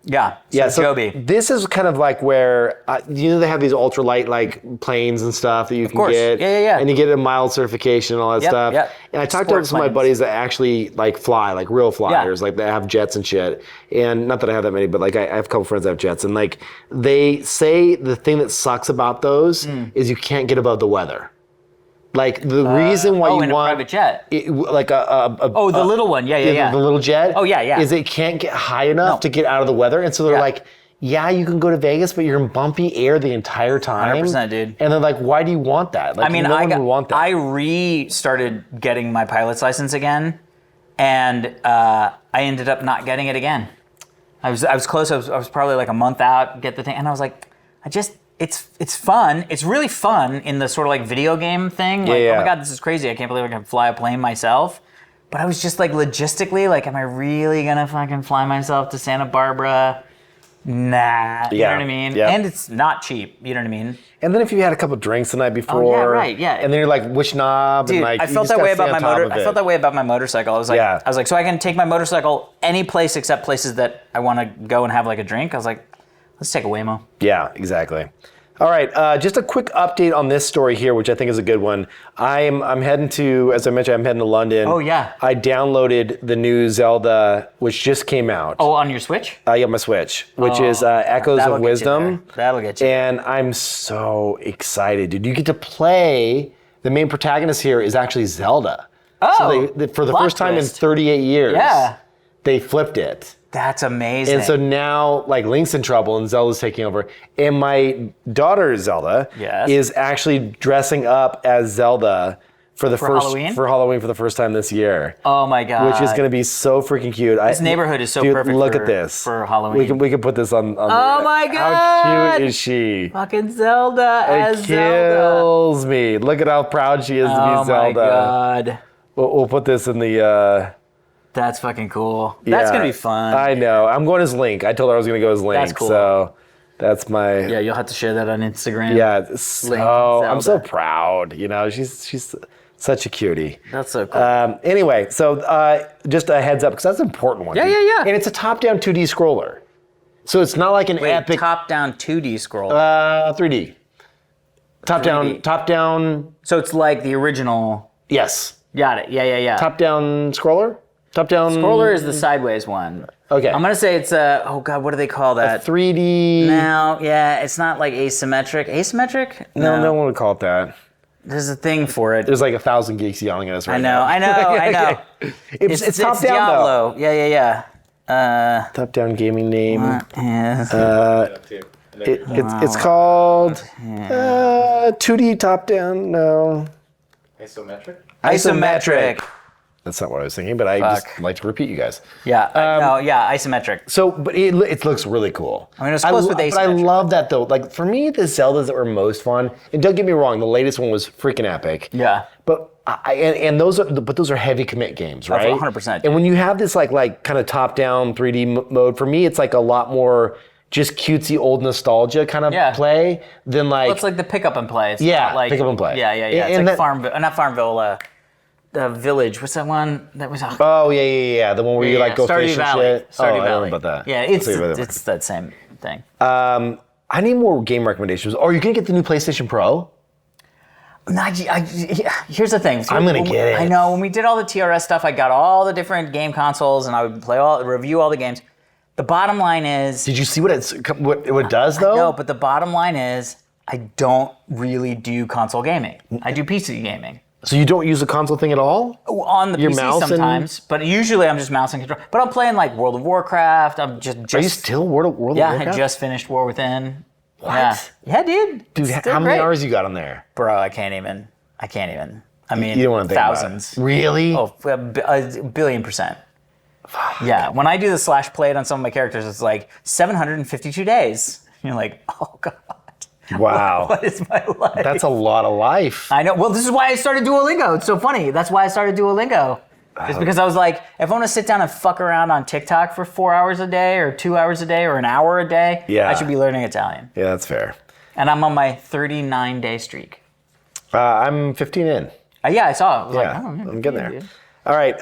Yeah. Yeah, so Joby. this is kind of like where they have these ultralight like planes and stuff that you can course. get, Yeah. and you get a mild certification and all that Yep, stuff. yep. And I talked Sport to some of my planes. buddies that actually like fly, like real flyers, like that have jets and shit. And not that I have that many, but like I have a couple friends that have jets, and like they say the thing that sucks about those is you can't get above the weather. Like the reason why you in want a private jet. like The little one. Yeah. the little jet. Oh, yeah. Is it can't get high enough to get out of the weather, and so they're Yeah. like, yeah, you can go to Vegas, but you're in bumpy air the entire time. 100%, dude. And they're like, why do you want that? Like, I mean, no one would want that. I restarted getting my pilot's license again, and I ended up not getting it again. I was close. I was probably like a month out. Get the thing, and I was like, it's fun. It's really fun in the sort of like video game thing. Like, Yeah. oh my god, this is crazy. I can't believe I can fly a plane myself. But I was just like logistically, like, am I really gonna fucking fly myself to Santa Barbara? Nah. You know what I mean? Yeah. And it's not cheap. You know what I mean? And then if you had a couple drinks the night before, Oh, yeah, right, yeah. and then you're like, which knob? Dude, and like, I you felt just that gotta way stay about on my top motor. of I it. felt that way about my motorcycle. I was like, Yeah. so I can take my motorcycle any place except places that I want to go and have like a drink. I was like, let's take a Waymo. Yeah, exactly. All right, just a quick update on this story here, which I think is a good one. I'm heading to, as I mentioned, I'm heading to London. Oh, yeah. I downloaded the new Zelda, which just came out. Oh, on your Switch? Yeah, my Switch, which is Echoes That'll of get you Wisdom. there. That'll get you. And I'm so excited, dude. You get to play, the main protagonist here is actually Zelda. Oh, So for the plot first time twist. in 38 years, Yeah. they flipped it. That's amazing. And so now, like, Link's in trouble and Zelda's taking over. And my daughter, Zelda, Yes. is actually dressing up as Zelda for Halloween? for the first time this year. oh my god. Which is going to be so freaking cute. This neighborhood is so dude, perfect Look for- at this. for Halloween. We can put this on Oh my How God. cute is she? fucking Zelda as It Zelda. kills me. Look at how proud she is to Oh be my Zelda. god. We'll put this in the... That's fucking cool. That's yeah. gonna be fun. I know. I'm going as Link. I told her I was going to go as Link. That's cool. So that's my... yeah, you'll have to share that on Instagram. Yeah, Link and so I'm so Zelda. proud. You know, she's such a cutie. That's so cool. Anyway, so just a heads up because that's an important one. Yeah, dude. yeah, yeah. And it's a top-down 2D scroller, so it's not like an Wait, epic top-down 2D scroll. 3D. Top 3D. down. So it's like the original. Yes. Got it. Yeah. Top-down scroller? Top-down... Scroller is the sideways one. Okay. I'm going to say it's a, oh God, what do they call that? 3D... No, yeah, it's not like asymmetric. Asymmetric? No, no one would call it that. There's a thing for it. There's like 1,000 geeks yelling at us right now. I know. It's top-down, though. Diablo. Yeah. Top-down gaming name. Yes. It's called 2D top-down. No. Isometric. That's not what I was thinking, but I just like to repeat you guys. Yeah, isometric. So, but it looks really cool. I mean, it's close with But I asymmetric. love that though. Like for me, the Zeldas that were most fun, and don't get me wrong, the latest one was freaking epic. Yeah. But those are heavy commit games, right? 100%. And when you have this like kind of top-down 3D mode, for me, it's like a lot more just cutesy old nostalgia kind of play than like. Well, it's like the pick up and play. It's Yeah, not like, pick up and play. Yeah. It's And like that- not Farmville. The Village. What's that one? That was. Oh yeah. The one where you like go Stardew fish and Valley. shit. Stardew I don't Valley. know about that. Yeah, it's that same thing. I need more game recommendations. Oh, you're gonna get the new PlayStation Pro? Here's the thing. I'm gonna get it. I know. When we did all the TRS stuff, I got all the different game consoles, and I would review all the games. The bottom line is. Did you see what it does though? No, but the bottom line is, I don't really do console gaming. I do PC gaming. So you don't use the console thing at all? On the Your PC mouse and- sometimes, but usually I'm just mouse and control. But I'm playing like World of Warcraft. I'm just Are you still World of Yeah, Warcraft? I just finished War Within. What? Yeah, dude. Dude, It's still how many great. hours you got on there? Bro, I can't even. I mean, You don't want to think thousands. about it. Really? Oh, a billion percent. Yeah, when I do the slash played on some of my characters, it's like 752 days. You're like, oh God. Wow. What is my life? That's a lot of life. I know. Well, this is why I started Duolingo. It's so funny. That's why I started Duolingo. It's because I was like, if I want to sit down and fuck around on TikTok for 4 hours a day or 2 hours a day or an hour a day, I should be learning Italian. Yeah, that's fair. And I'm on my 39-day streak. I'm 15 in. Yeah, I saw it. I was like, oh, I'm getting there. dude. All right,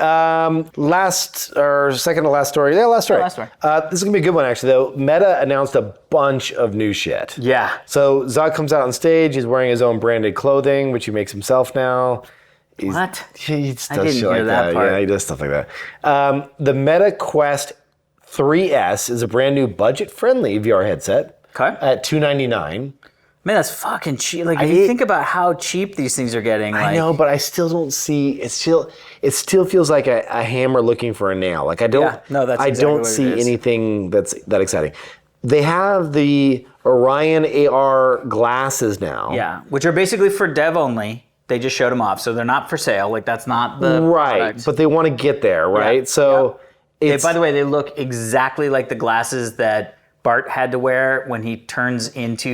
second to last story. Yeah, last story. last story. This is gonna be a good one actually though. Meta announced a bunch of new shit. Yeah. So Zod comes out on stage, he's wearing his own branded clothing, which he makes himself now. What? He just I does didn't shit hear like that that. part. Yeah, he does stuff like that. The Meta Quest 3S is a brand new budget-friendly VR headset. Okay. At $299. Man, that's fucking cheap. Like, if you think about how cheap these things are getting, like, I know, but I still don't see it. It still feels like a hammer looking for a nail. Like I don't. Yeah, no, that's I exactly don't what it see is. anything that's that exciting. They have the Orion AR glasses now. yeah, which are basically for dev only. They just showed them off, so they're not for sale. Like, that's not the Right, product. but they want to get there, right? Yeah, So, it's, By the way, they look exactly like the glasses that Bart had to wear when he turns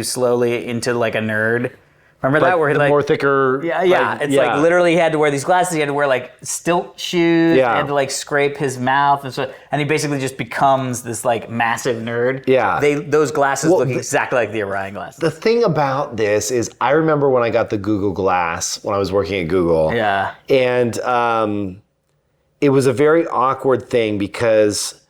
slowly into like a nerd. Remember that? Where he the like more thicker. Yeah, it's like literally he had to wear these glasses. He had to wear like stilt shoes. Yeah. He had to like scrape his mouth and he basically just becomes this like massive nerd. Yeah. Those glasses Well, look exactly like the Orion glasses. The thing about this is, I remember when I got the Google Glass when I was working at Google. Yeah. And it was a very awkward thing because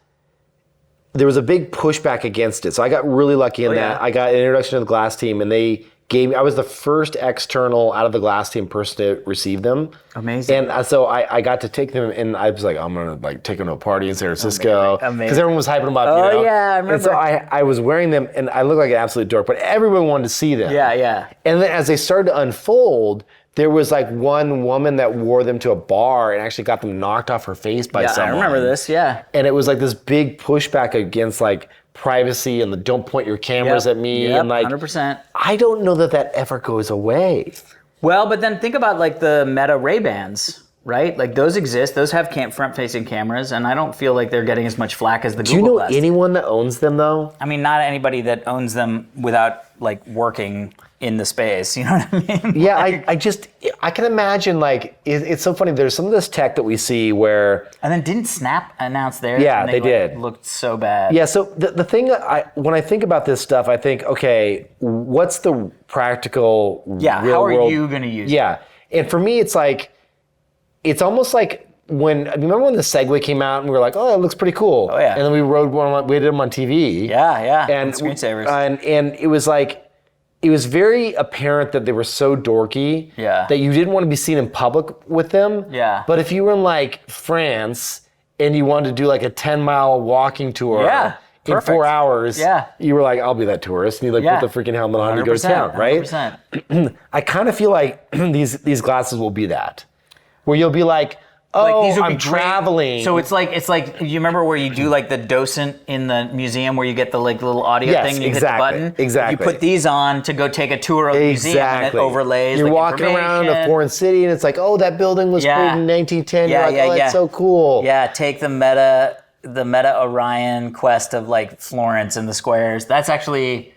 there was a big pushback against it. So I got really lucky in that. yeah. I got an introduction to the Glass team, and they gave me, I was the first external out of the Glass team person to receive them. Amazing. And so I got to take them, and I was like, I'm gonna like take them to a party in San Francisco. Amazing. Because everyone was hyping them up, Oh, you know? yeah, I remember. And so I was wearing them, and I looked like an absolute dork, but everyone wanted to see them. Yeah. And then as they started to unfold, there was like one woman that wore them to a bar and actually got them knocked off her face by Yeah, I someone. remember this. Yeah. And it was like this big pushback against like privacy and the don't point your cameras at me. Yep, and like, 100%. I don't know that ever goes away. Well, but then think about like the Meta Ray-Bans, right? Like those exist. Those have front-facing cameras, and I don't feel like they're getting as much flack as the Do Google you know Glass. anyone that owns them though? I mean, not anybody that owns them without like working in the space. You know what I mean? Yeah, I can imagine like, it's so funny. There's some of this tech that we see where, And then didn't Snap announce theirs? Yeah, And they like, did. Looked so bad. yeah, so the thing, when I think about this stuff, I think, okay, what's the practical Yeah, real how are world? you gonna use it? Yeah, and for me, it's like, it's almost like remember when the Segway came out and we were like, oh, that looks pretty cool. Oh, yeah. And then we did them on TV. Yeah. And screensavers. And it was like, it was very apparent that they were so dorky that you didn't want to be seen in public with them. Yeah. But if you were in like France and you wanted to do like a 10-mile walking tour in 4 hours, you were like, I'll be that tourist. And you like put the freaking helmet on and go to town, right? 100%. I kind of feel like these glasses will be that. Where you'll be like, oh, these would I'm be great. traveling. So it's like you remember where you do like the docent in the museum where you get the like little audio thing and you hit the button? Exactly. You put these on to go take a tour of the museum and it overlays. You're like, walking around a foreign city and it's like, oh, that building was created in 1910. You're like, oh, that's so cool. Yeah, take the meta Orion quest of like Florence and the squares. That's actually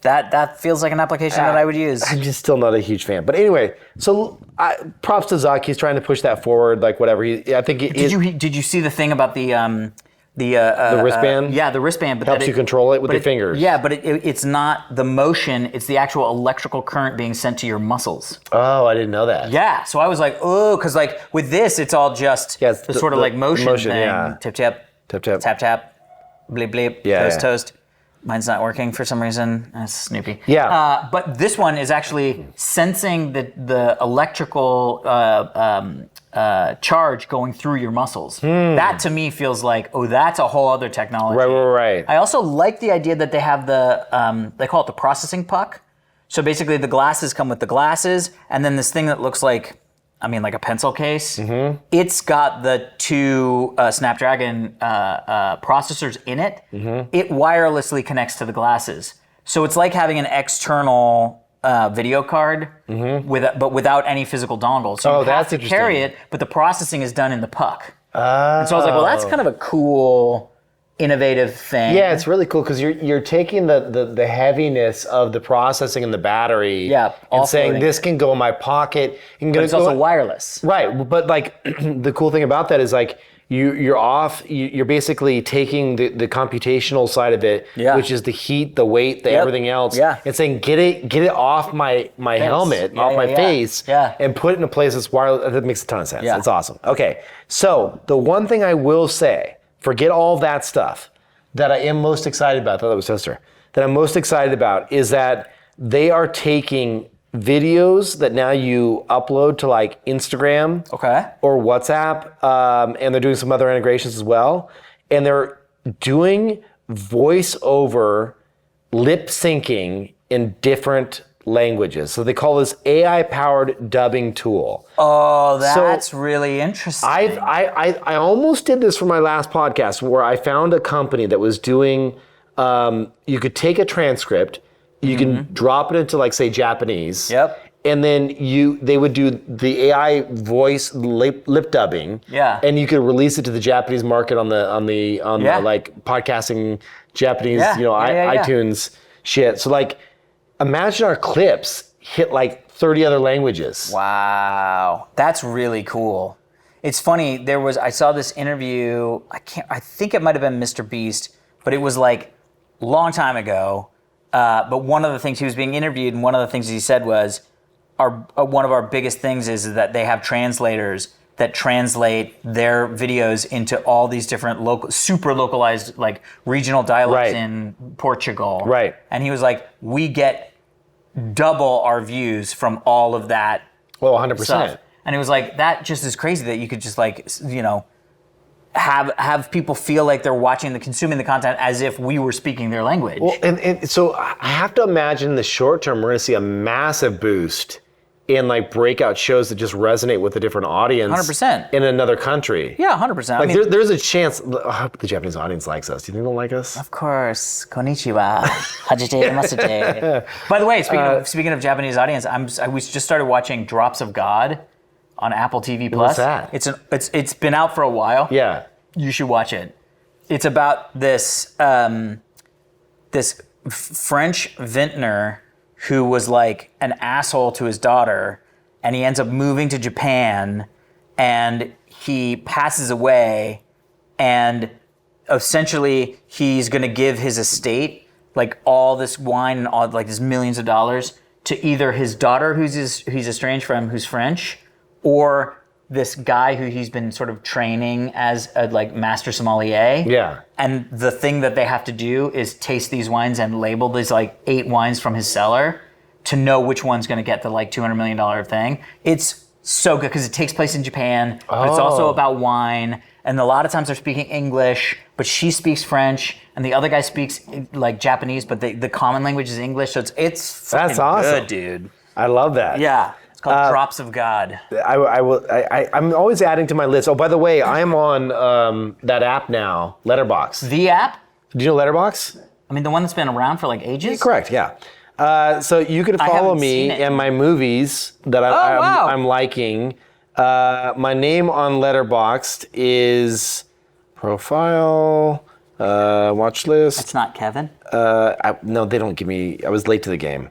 that feels like an application that I would use. I'm just still not a huge fan. But anyway, so props to Zuck. He's trying to push that forward, like whatever. I think. Did you see the thing about the wristband? Yeah, the wristband. But helps you control it with your fingers. Yeah, but it's not the motion. It's the actual electrical current being sent to your muscles. Oh, I didn't know that. Yeah, so I was like, oh, because like with this, it's all just the sort of like motion thing. Yeah. Tip, tap, tap, tap, tap, tap, bleep, bleep, toast, toast. Mine's not working for some reason. That's Snoopy. Yeah. But this one is actually sensing the electrical charge going through your muscles. That to me feels like, oh, that's a whole other technology. Right. I also like the idea that they have they call it the processing puck. So basically the glasses come with the glasses and then this thing that looks like, like a pencil case. Mm-hmm. It's got the two Snapdragon processors in it. Mm-hmm. It wirelessly connects to the glasses. So it's like having an external video card, but without any physical dongle. So you have to carry it, but the processing is done in the puck. And so I was like, well, that's kind of a cool, innovative thing. Yeah, it's really cool because you're taking the heaviness of the processing and the battery and saying this can go in my pocket. But it's also wireless. Right, but like the cool thing about that is like you're basically taking the computational side of it, which is the heat, the weight, everything else, and saying get it off my helmet, off my face, and put it in a place that's wireless. That makes a ton of sense. It's awesome. Okay, so the one thing I will say, forget all that stuff, that I am most excited about, I thought that was Toaster, that I'm most excited about is that they are taking videos that now you upload to like Instagram or WhatsApp, and they're doing some other integrations as well, and they're doing voice-over lip syncing in different languages. So they call this AI-powered dubbing tool. Oh, that's really interesting. I almost did this for my last podcast where I found a company that was doing, you could take a transcript, you can drop it into like say Japanese. And then they would do the AI voice lip dubbing. And you could release it to the Japanese market on the like podcasting Japanese, iTunes shit. So like imagine our clips hit like 30 other languages. Wow. That's really cool. It's funny, I saw this interview, I think it might have been Mr. Beast, but it was like a long time ago. But one of the things he was being interviewed, and one of the things he said was, one of our biggest things is that they have translators that translate their videos into all these different super localized, like regional dialects in Portugal. Right. And he was like, we get double our views from all of that. Well, 100%. Stuff. And it was like, that just is crazy that you could just like, have people feel like they're consuming the content as if we were speaking their language. Well, and so I have to imagine in the short term, we're going to see a massive boost in like breakout shows that just resonate with a different audience 100%. In another country. Yeah, 100%. Like there's a chance, I hope the Japanese audience likes us. Do you think they'll like us? Of course. Konnichiwa. Hajite masate. By the way, speaking of Japanese audience, we just started watching Drops of God on Apple TV Plus. What's that? It's been out for a while. Yeah. You should watch it. It's about this French vintner who was like an asshole to his daughter, and he ends up moving to Japan, and he passes away, and essentially he's gonna give his estate, like all this wine and all like this millions of dollars, to either his daughter who's estranged from, who's French, or this guy who he's been sort of training as a like master sommelier. Yeah. And the thing that they have to do is taste these wines and label these like 8 wines from his cellar to know which one's going to get the like $200 million thing. It's so good because it takes place in Japan, but it's also about wine. And a lot of times they're speaking English, but she speaks French, and the other guy speaks like Japanese, but the common language is English. So it's fucking That's awesome. good, dude. I love that. Yeah, it's called Drops of God. I'm always adding to my list. Oh, by the way, I'm on that app now, Letterboxd. The app? Do you know Letterboxd? I mean, the one that's been around for like ages? Correct, yeah. So you can follow haven't me seen it. and my movies that wow. I'm liking. My name on Letterboxd is profile, watch list. It's not Kevin? No, they don't give me, I was late to the game.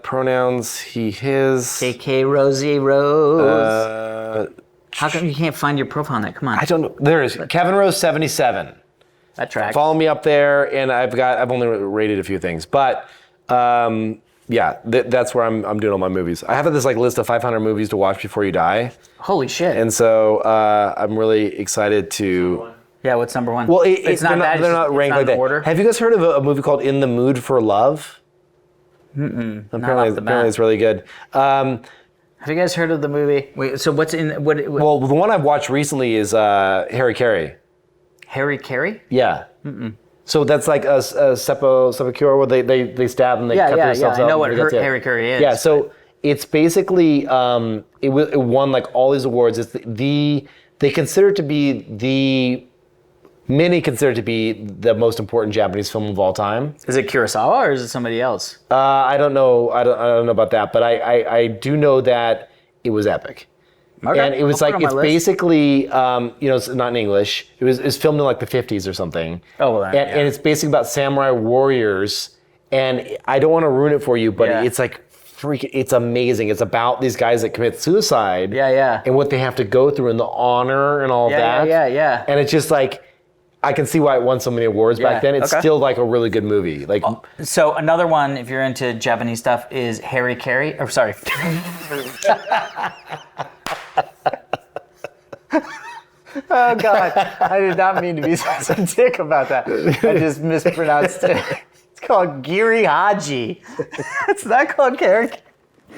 Pronouns, he, his. KK Rosie Rose. How come you can't find your profile on that? Come on. I don't know. There is Kevin Rose 77. That tracks. Follow me up there, and I've only rated a few things, but yeah, that's where I'm doing all my movies. I have this like list of 500 movies to watch before you die, Holy shit. and so I'm really excited to. Yeah, what's number one? Well, it's not that. they're not ranked like that. Order. Have you guys heard of a movie called In the Mood for Love? off the Apparently bat. it's really good. Have you guys heard of the movie? Wait, so what's in what? Well, the one I've watched recently is Harry Carey. Harry Carey? Yeah. So that's like a sepulchre where they stab and they cut themselves I up know and what that's it. Harry Carey is. Yeah, so it's basically it won like all these awards. It's they consider it to be many consider it to be the most important Japanese film of all time. Is it Kurosawa or is it somebody else? I don't know. I don't know about that, but I do know that it was epic. Okay. And it was I'll put like, it on my it's list. basically, it's not in English. It's filmed in like the 50s or something. Oh, well, then, and it's basically about samurai warriors. And I don't want to ruin it for you, but it's like freaking, it's amazing. It's about these guys that commit suicide. Yeah. And what they have to go through and the honor and all of that. Yeah. And it's just like, I can see why it won so many awards back then. It's okay. still like a really good movie. Like, So another one, if you're into Japanese stuff, is Harry Carey. Or sorry. Oh God, I did not mean to be such a dick about that. I just mispronounced it. It's called Giri Haji. It's not called Harry.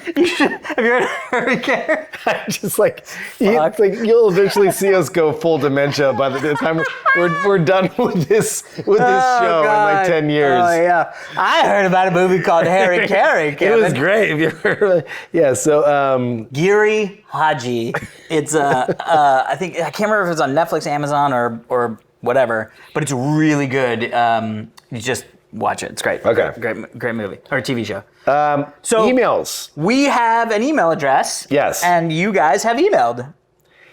Have you heard of Harry Carey? just like, it's like you'll eventually see us go full dementia by the time we're done with this show in like 10 years. Oh yeah, I heard about a movie called Harry Carey. It Kevin. was great. If you ever, yeah. So Giri Haji. It's I think I can't remember if it's on Netflix, Amazon, or whatever, but it's really good. You just watch it. It's great. Okay. Great movie or TV show. so emails. We have an email address. Yes. And you guys have emailed.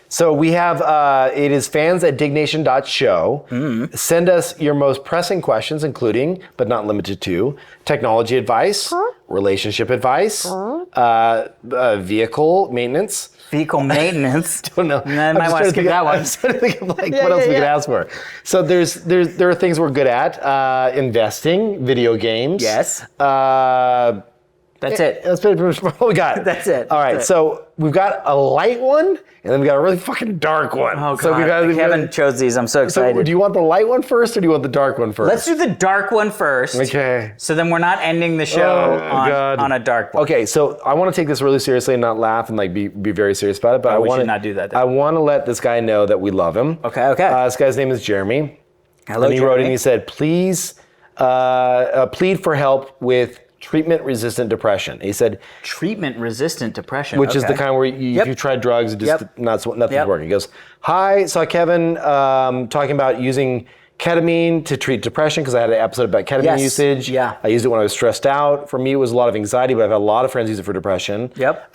So we have it is fans@diggnation.show. Send us your most pressing questions, including but not limited to technology advice, relationship advice, vehicle maintenance. Vehicle maintenance. Don't know. I might want to skip that one. I'm trying to think of like what else we could ask for. So there are things we're good at: investing, video games. Yes. That's it. That's pretty much all we got. That's it. All right. That's it. So we've got a light one, and then we got a really fucking dark one. Oh God. So we got Kevin chose these. I'm so excited. So do you want the light one first, or do you want the dark one first? Let's do the dark one first. Okay. So then we're not ending the show God. on a dark one. Okay, so I want to take this really seriously and not laugh and like be very serious about it. But we should not do that then. I want to let this guy know that we love him. Okay. This guy's name is Jeremy. Hello, And he wrote Jeremy. and he said, please plead for help with treatment-resistant depression. He said, Treatment-resistant depression. which is the okay. kind where if you tried drugs, it just nothing's Yep. working. He goes, hi, saw Kevin talking about using ketamine to treat depression because I had an episode about ketamine Yes. usage. Yeah. I used it when I was stressed out. For me, it was a lot of anxiety, but I've had a lot of friends use it for depression. Yep.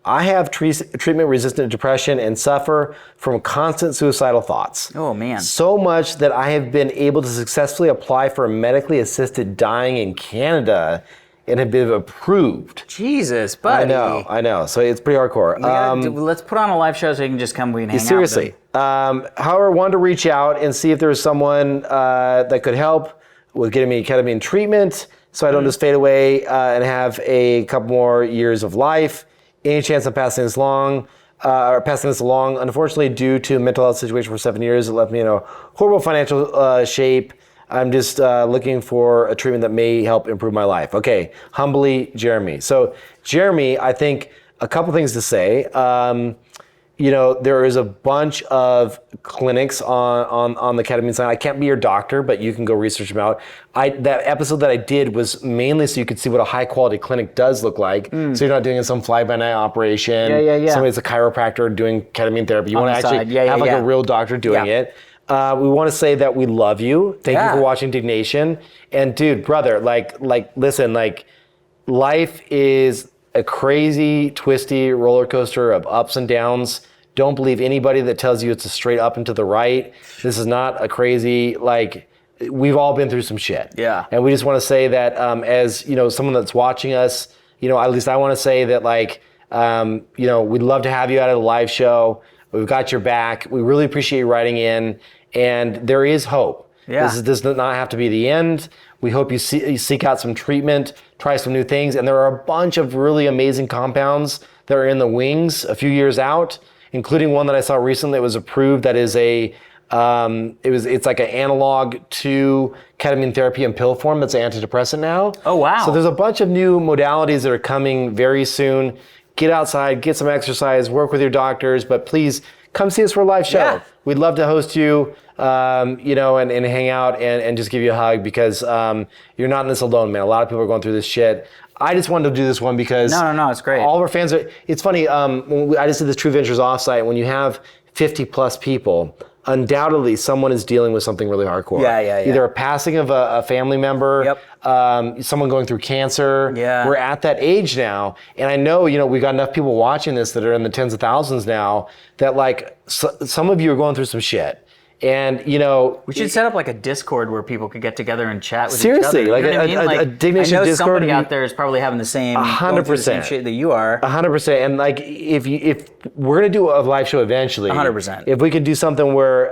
I have treatment-resistant depression and suffer from constant suicidal thoughts. Oh, man. So much that I have been able to successfully apply for medically assisted dying in Canada and have been approved. Jesus, buddy. I know. So it's pretty hardcore. Let's put on a live show so you can just come. We can hang Seriously. out. However, I wanted to reach out and see if there was someone that could help with getting me ketamine treatment so I don't just fade away and have a couple more years of life. Any chance I'm passing this along? are passing this along. Unfortunately, due to a mental health situation for 7 years, it left me in a horrible financial shape. I'm just looking for a treatment that may help improve my life. Okay, humbly, Jeremy. So, Jeremy, I think a couple things to say. There is a bunch of clinics on the ketamine side. I can't be your doctor, but you can go research them out. That episode that I did was mainly so you could see what a high quality clinic does look like. So you're not doing some fly-by-night operation. Yeah. Somebody's a chiropractor doing ketamine therapy. You want to actually have a real doctor doing it. We want to say that we love you. Thank you for watching Diggnation. And dude, brother, listen, life is a crazy, twisty roller coaster of ups and downs. Don't believe anybody that tells you it's a straight up and to the right. This is not a crazy, we've all been through some shit. Yeah. And we just want to say that as, someone that's watching us, at least I want to say that we'd love to have you out at a live show. We've got your back. We really appreciate you writing in. And there is hope. Yeah. This does not have to be the end. We hope you seek out some treatment, try some new things. And there are a bunch of really amazing compounds that are in the wings a few years out, including one that I saw recently that was approved that is it's like an analog to ketamine therapy in pill form that's an antidepressant now. Oh, wow. So there's a bunch of new modalities that are coming very soon. Get outside, get some exercise, work with your doctors, but please come see us for a live show. Yeah. We'd love to host you, and hang out and just give you a hug because you're not in this alone, man. A lot of people are going through this shit. I just wanted to do this one because no, it's great. All of our fans are. It's funny. I just did this True Ventures offsite. When you have 50 plus people, undoubtedly someone is dealing with something really hardcore. Yeah. Either a passing of a family member, someone going through cancer. Yeah. We're at that age now, and I know we've got enough people watching this that are in the tens of thousands now that some of you are going through some shit. And we should set up a Discord where people could get together and chat with seriously, each other. You know what I mean? a Diggnation I know Discord. Somebody out there is probably having the same 100% shit that you are. 100%. And if we're gonna do a live show eventually, 100%. If we could do something where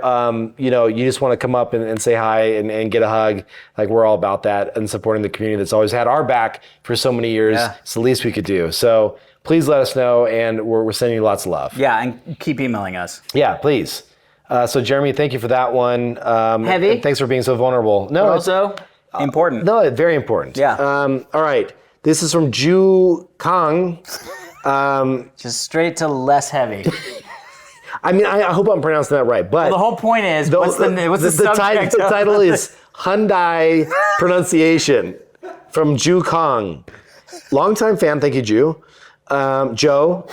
you just want to come up and say hi and get a hug, we're all about that and supporting the community that's always had our back for so many years. Yeah. It's the least we could do. So please let us know, and we're sending you lots of love. Yeah, and keep emailing us. Yeah, please. So Jeremy, thank you for that one. Heavy? And thanks for being so vulnerable. No, But also important. No, very important. Yeah. All right. This is from Ju Kang. Just straight to less heavy. I mean, I hope I'm pronouncing that right, but The whole point is, what's the subject? The title is Hyundai pronunciation from Ju Kang. Longtime fan, thank you, Ju. Joe.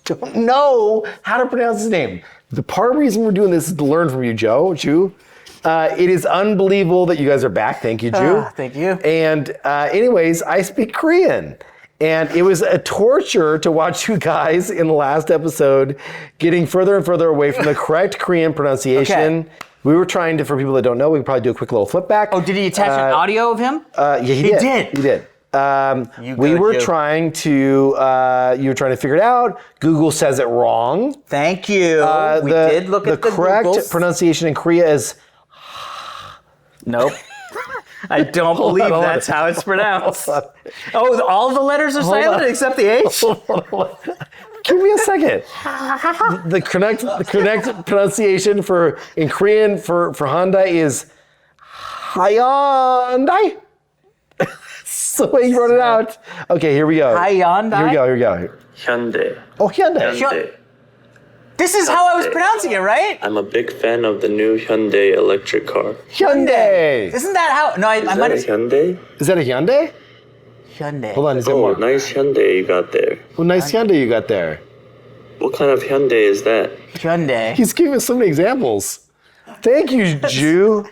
Don't know how to pronounce his name. The part of the reason we're doing this is to learn from you, Ju. It is unbelievable that you guys are back. Thank you, Ju. Thank you. And anyways, I speak Korean. And it was a torture to watch you guys in the last episode getting further and further away from the correct Korean pronunciation. Okay. We were trying to, for people that don't know, we could probably do a quick little flip back. Oh, did he attach an audio of him? Yeah, he did. He did. We were trying to, you were trying to figure it out. Google says it wrong. Thank you. We did look at the correct Googles. pronunciation in Korea is. Nope. I don't believe Hold on. that's how it's pronounced. Hold on. Oh, all the letters are silent on. except the H? Give me a second. The correct pronunciation in Korean for Hyundai is Hyundai. That's the way you wrote it out. Okay, here we go. Hyundai? Here we go. Hyundai. Oh, Hyundai. Hyundai. This is how I was pronouncing it, right? I'm a big fan of the new Hyundai electric car. Hyundai. Isn't that how? No, I Is might that a have. Hyundai? Is that a Hyundai? Hyundai. Hold on, is there Oh, more? nice Hyundai you got there. Oh, nice Hyundai you got there. What kind of Hyundai is that? Hyundai. He's giving us so many examples. Thank you, Jew.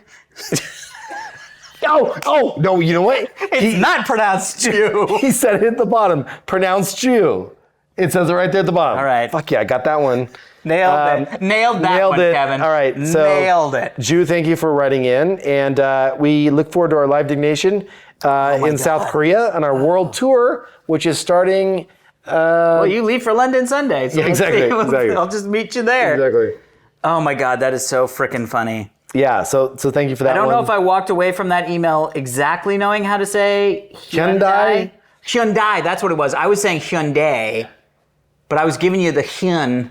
Oh, no, you know what? It's not pronounced Jew. He said it at the bottom. Pronounced Jew. It says it right there at the bottom. All right. Fuck yeah, I got that one. Nailed it. Nailed that one, it. Kevin. All right. So, nailed it. Jew, thank you for writing in. And we look forward to our live Diggnation in South Korea on our world tour, which is starting. Well, you leave for London Sunday. So Yeah, exactly, exactly. I'll just meet you there. Exactly. Oh my God, that is so freaking funny. Yeah, so thank you for that I don't one. know if I walked away from that email exactly knowing how to say Hyundai? Hyundai, that's what it was. I was saying Hyundai. but I was giving you the Hyun.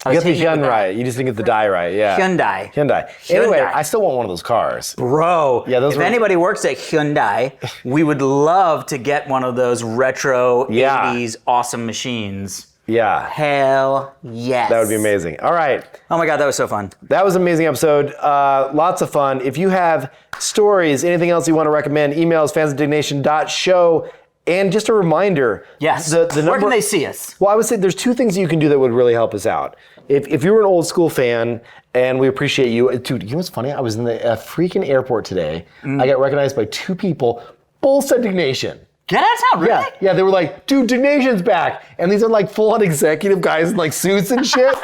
You got the Hyun right. You just didn't get the die right. Yeah. Hyundai. Anyway, Hyundai. I still want one of those cars. Bro, Yeah, those if were- anybody works at Hyundai, we would love to get one of those retro 80s awesome machines. Yeah. Hell yes. That would be amazing. All right. Oh my God, that was so fun. That was an amazing episode. Lots of fun. If you have stories, anything else you want to recommend, emails fansofdignation.show. And just a reminder. Yes. The Where number, can they see us? Well, I would say there's two things you can do that would really help us out. If you're an old school fan, and we appreciate you. Dude, you know what's funny? I was in the freaking airport today. I got recognized by two people. Both said Diggnation. Get out of town, really? Yeah, they were like, dude, Dignation's back. And these are like full-on executive guys in like suits and shit.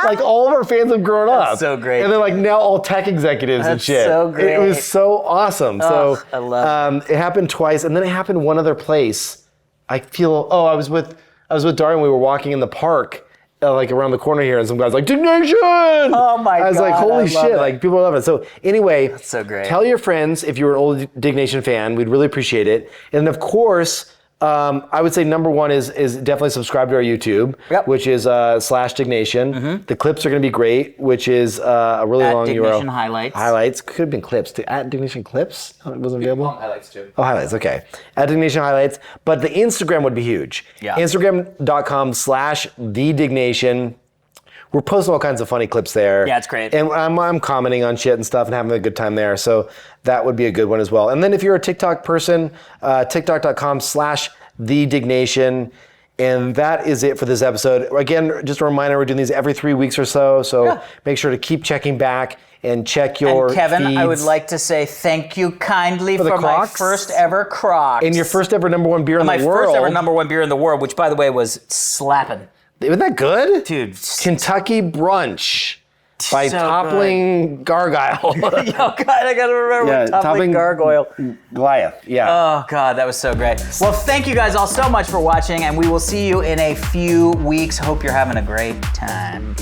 Like all of our fans have grown up. That's so great. And they're like now all tech executives and That's shit. so great. It was so awesome. Oh, I love it happened twice, and then it happened one other place. I was with Darian, we were walking in the park. Like around the corner here, and some guys like Diggnation. Oh my God! I was like, holy I love shit! it. Like people love it. So anyway, That's so great. Tell your friends if you're an old Diggnation fan. We'd really appreciate it. And of course, I would say number one is definitely subscribe to our YouTube, which is /Diggnation. The clips are going to be great, which is a really At long Diggnation URL. Highlights. Highlights could have been clips. At Diggnation Clips, it wasn't available. Highlights too. Oh, highlights, okay. At Diggnation Highlights. But the Instagram would be huge. Yeah. Instagram.com/TheDiggnation. We're posting all kinds of funny clips there. Yeah, it's great. And I'm commenting on shit and stuff and having a good time there. So that would be a good one as well. And then if you're a TikTok person, TikTok.com/TheDiggnation. And that is it for this episode. Again, just a reminder, we're doing these every 3 weeks or so. So make sure to keep checking back and check your And Kevin, feeds. I would like to say thank you kindly For the for my Crocs? first ever Crocs. And your first ever number one beer in my the world. first ever number one beer in the world, which by the way was slapping. Isn't that good? Dude. Kentucky Brunch by So Toppling Gargoyle. Oh God, I gotta remember Toppling Gargoyle. Goliath, yeah. Oh God, that was so great. Well, thank you guys all so much for watching, and we will see you in a few weeks. Hope you're having a great time.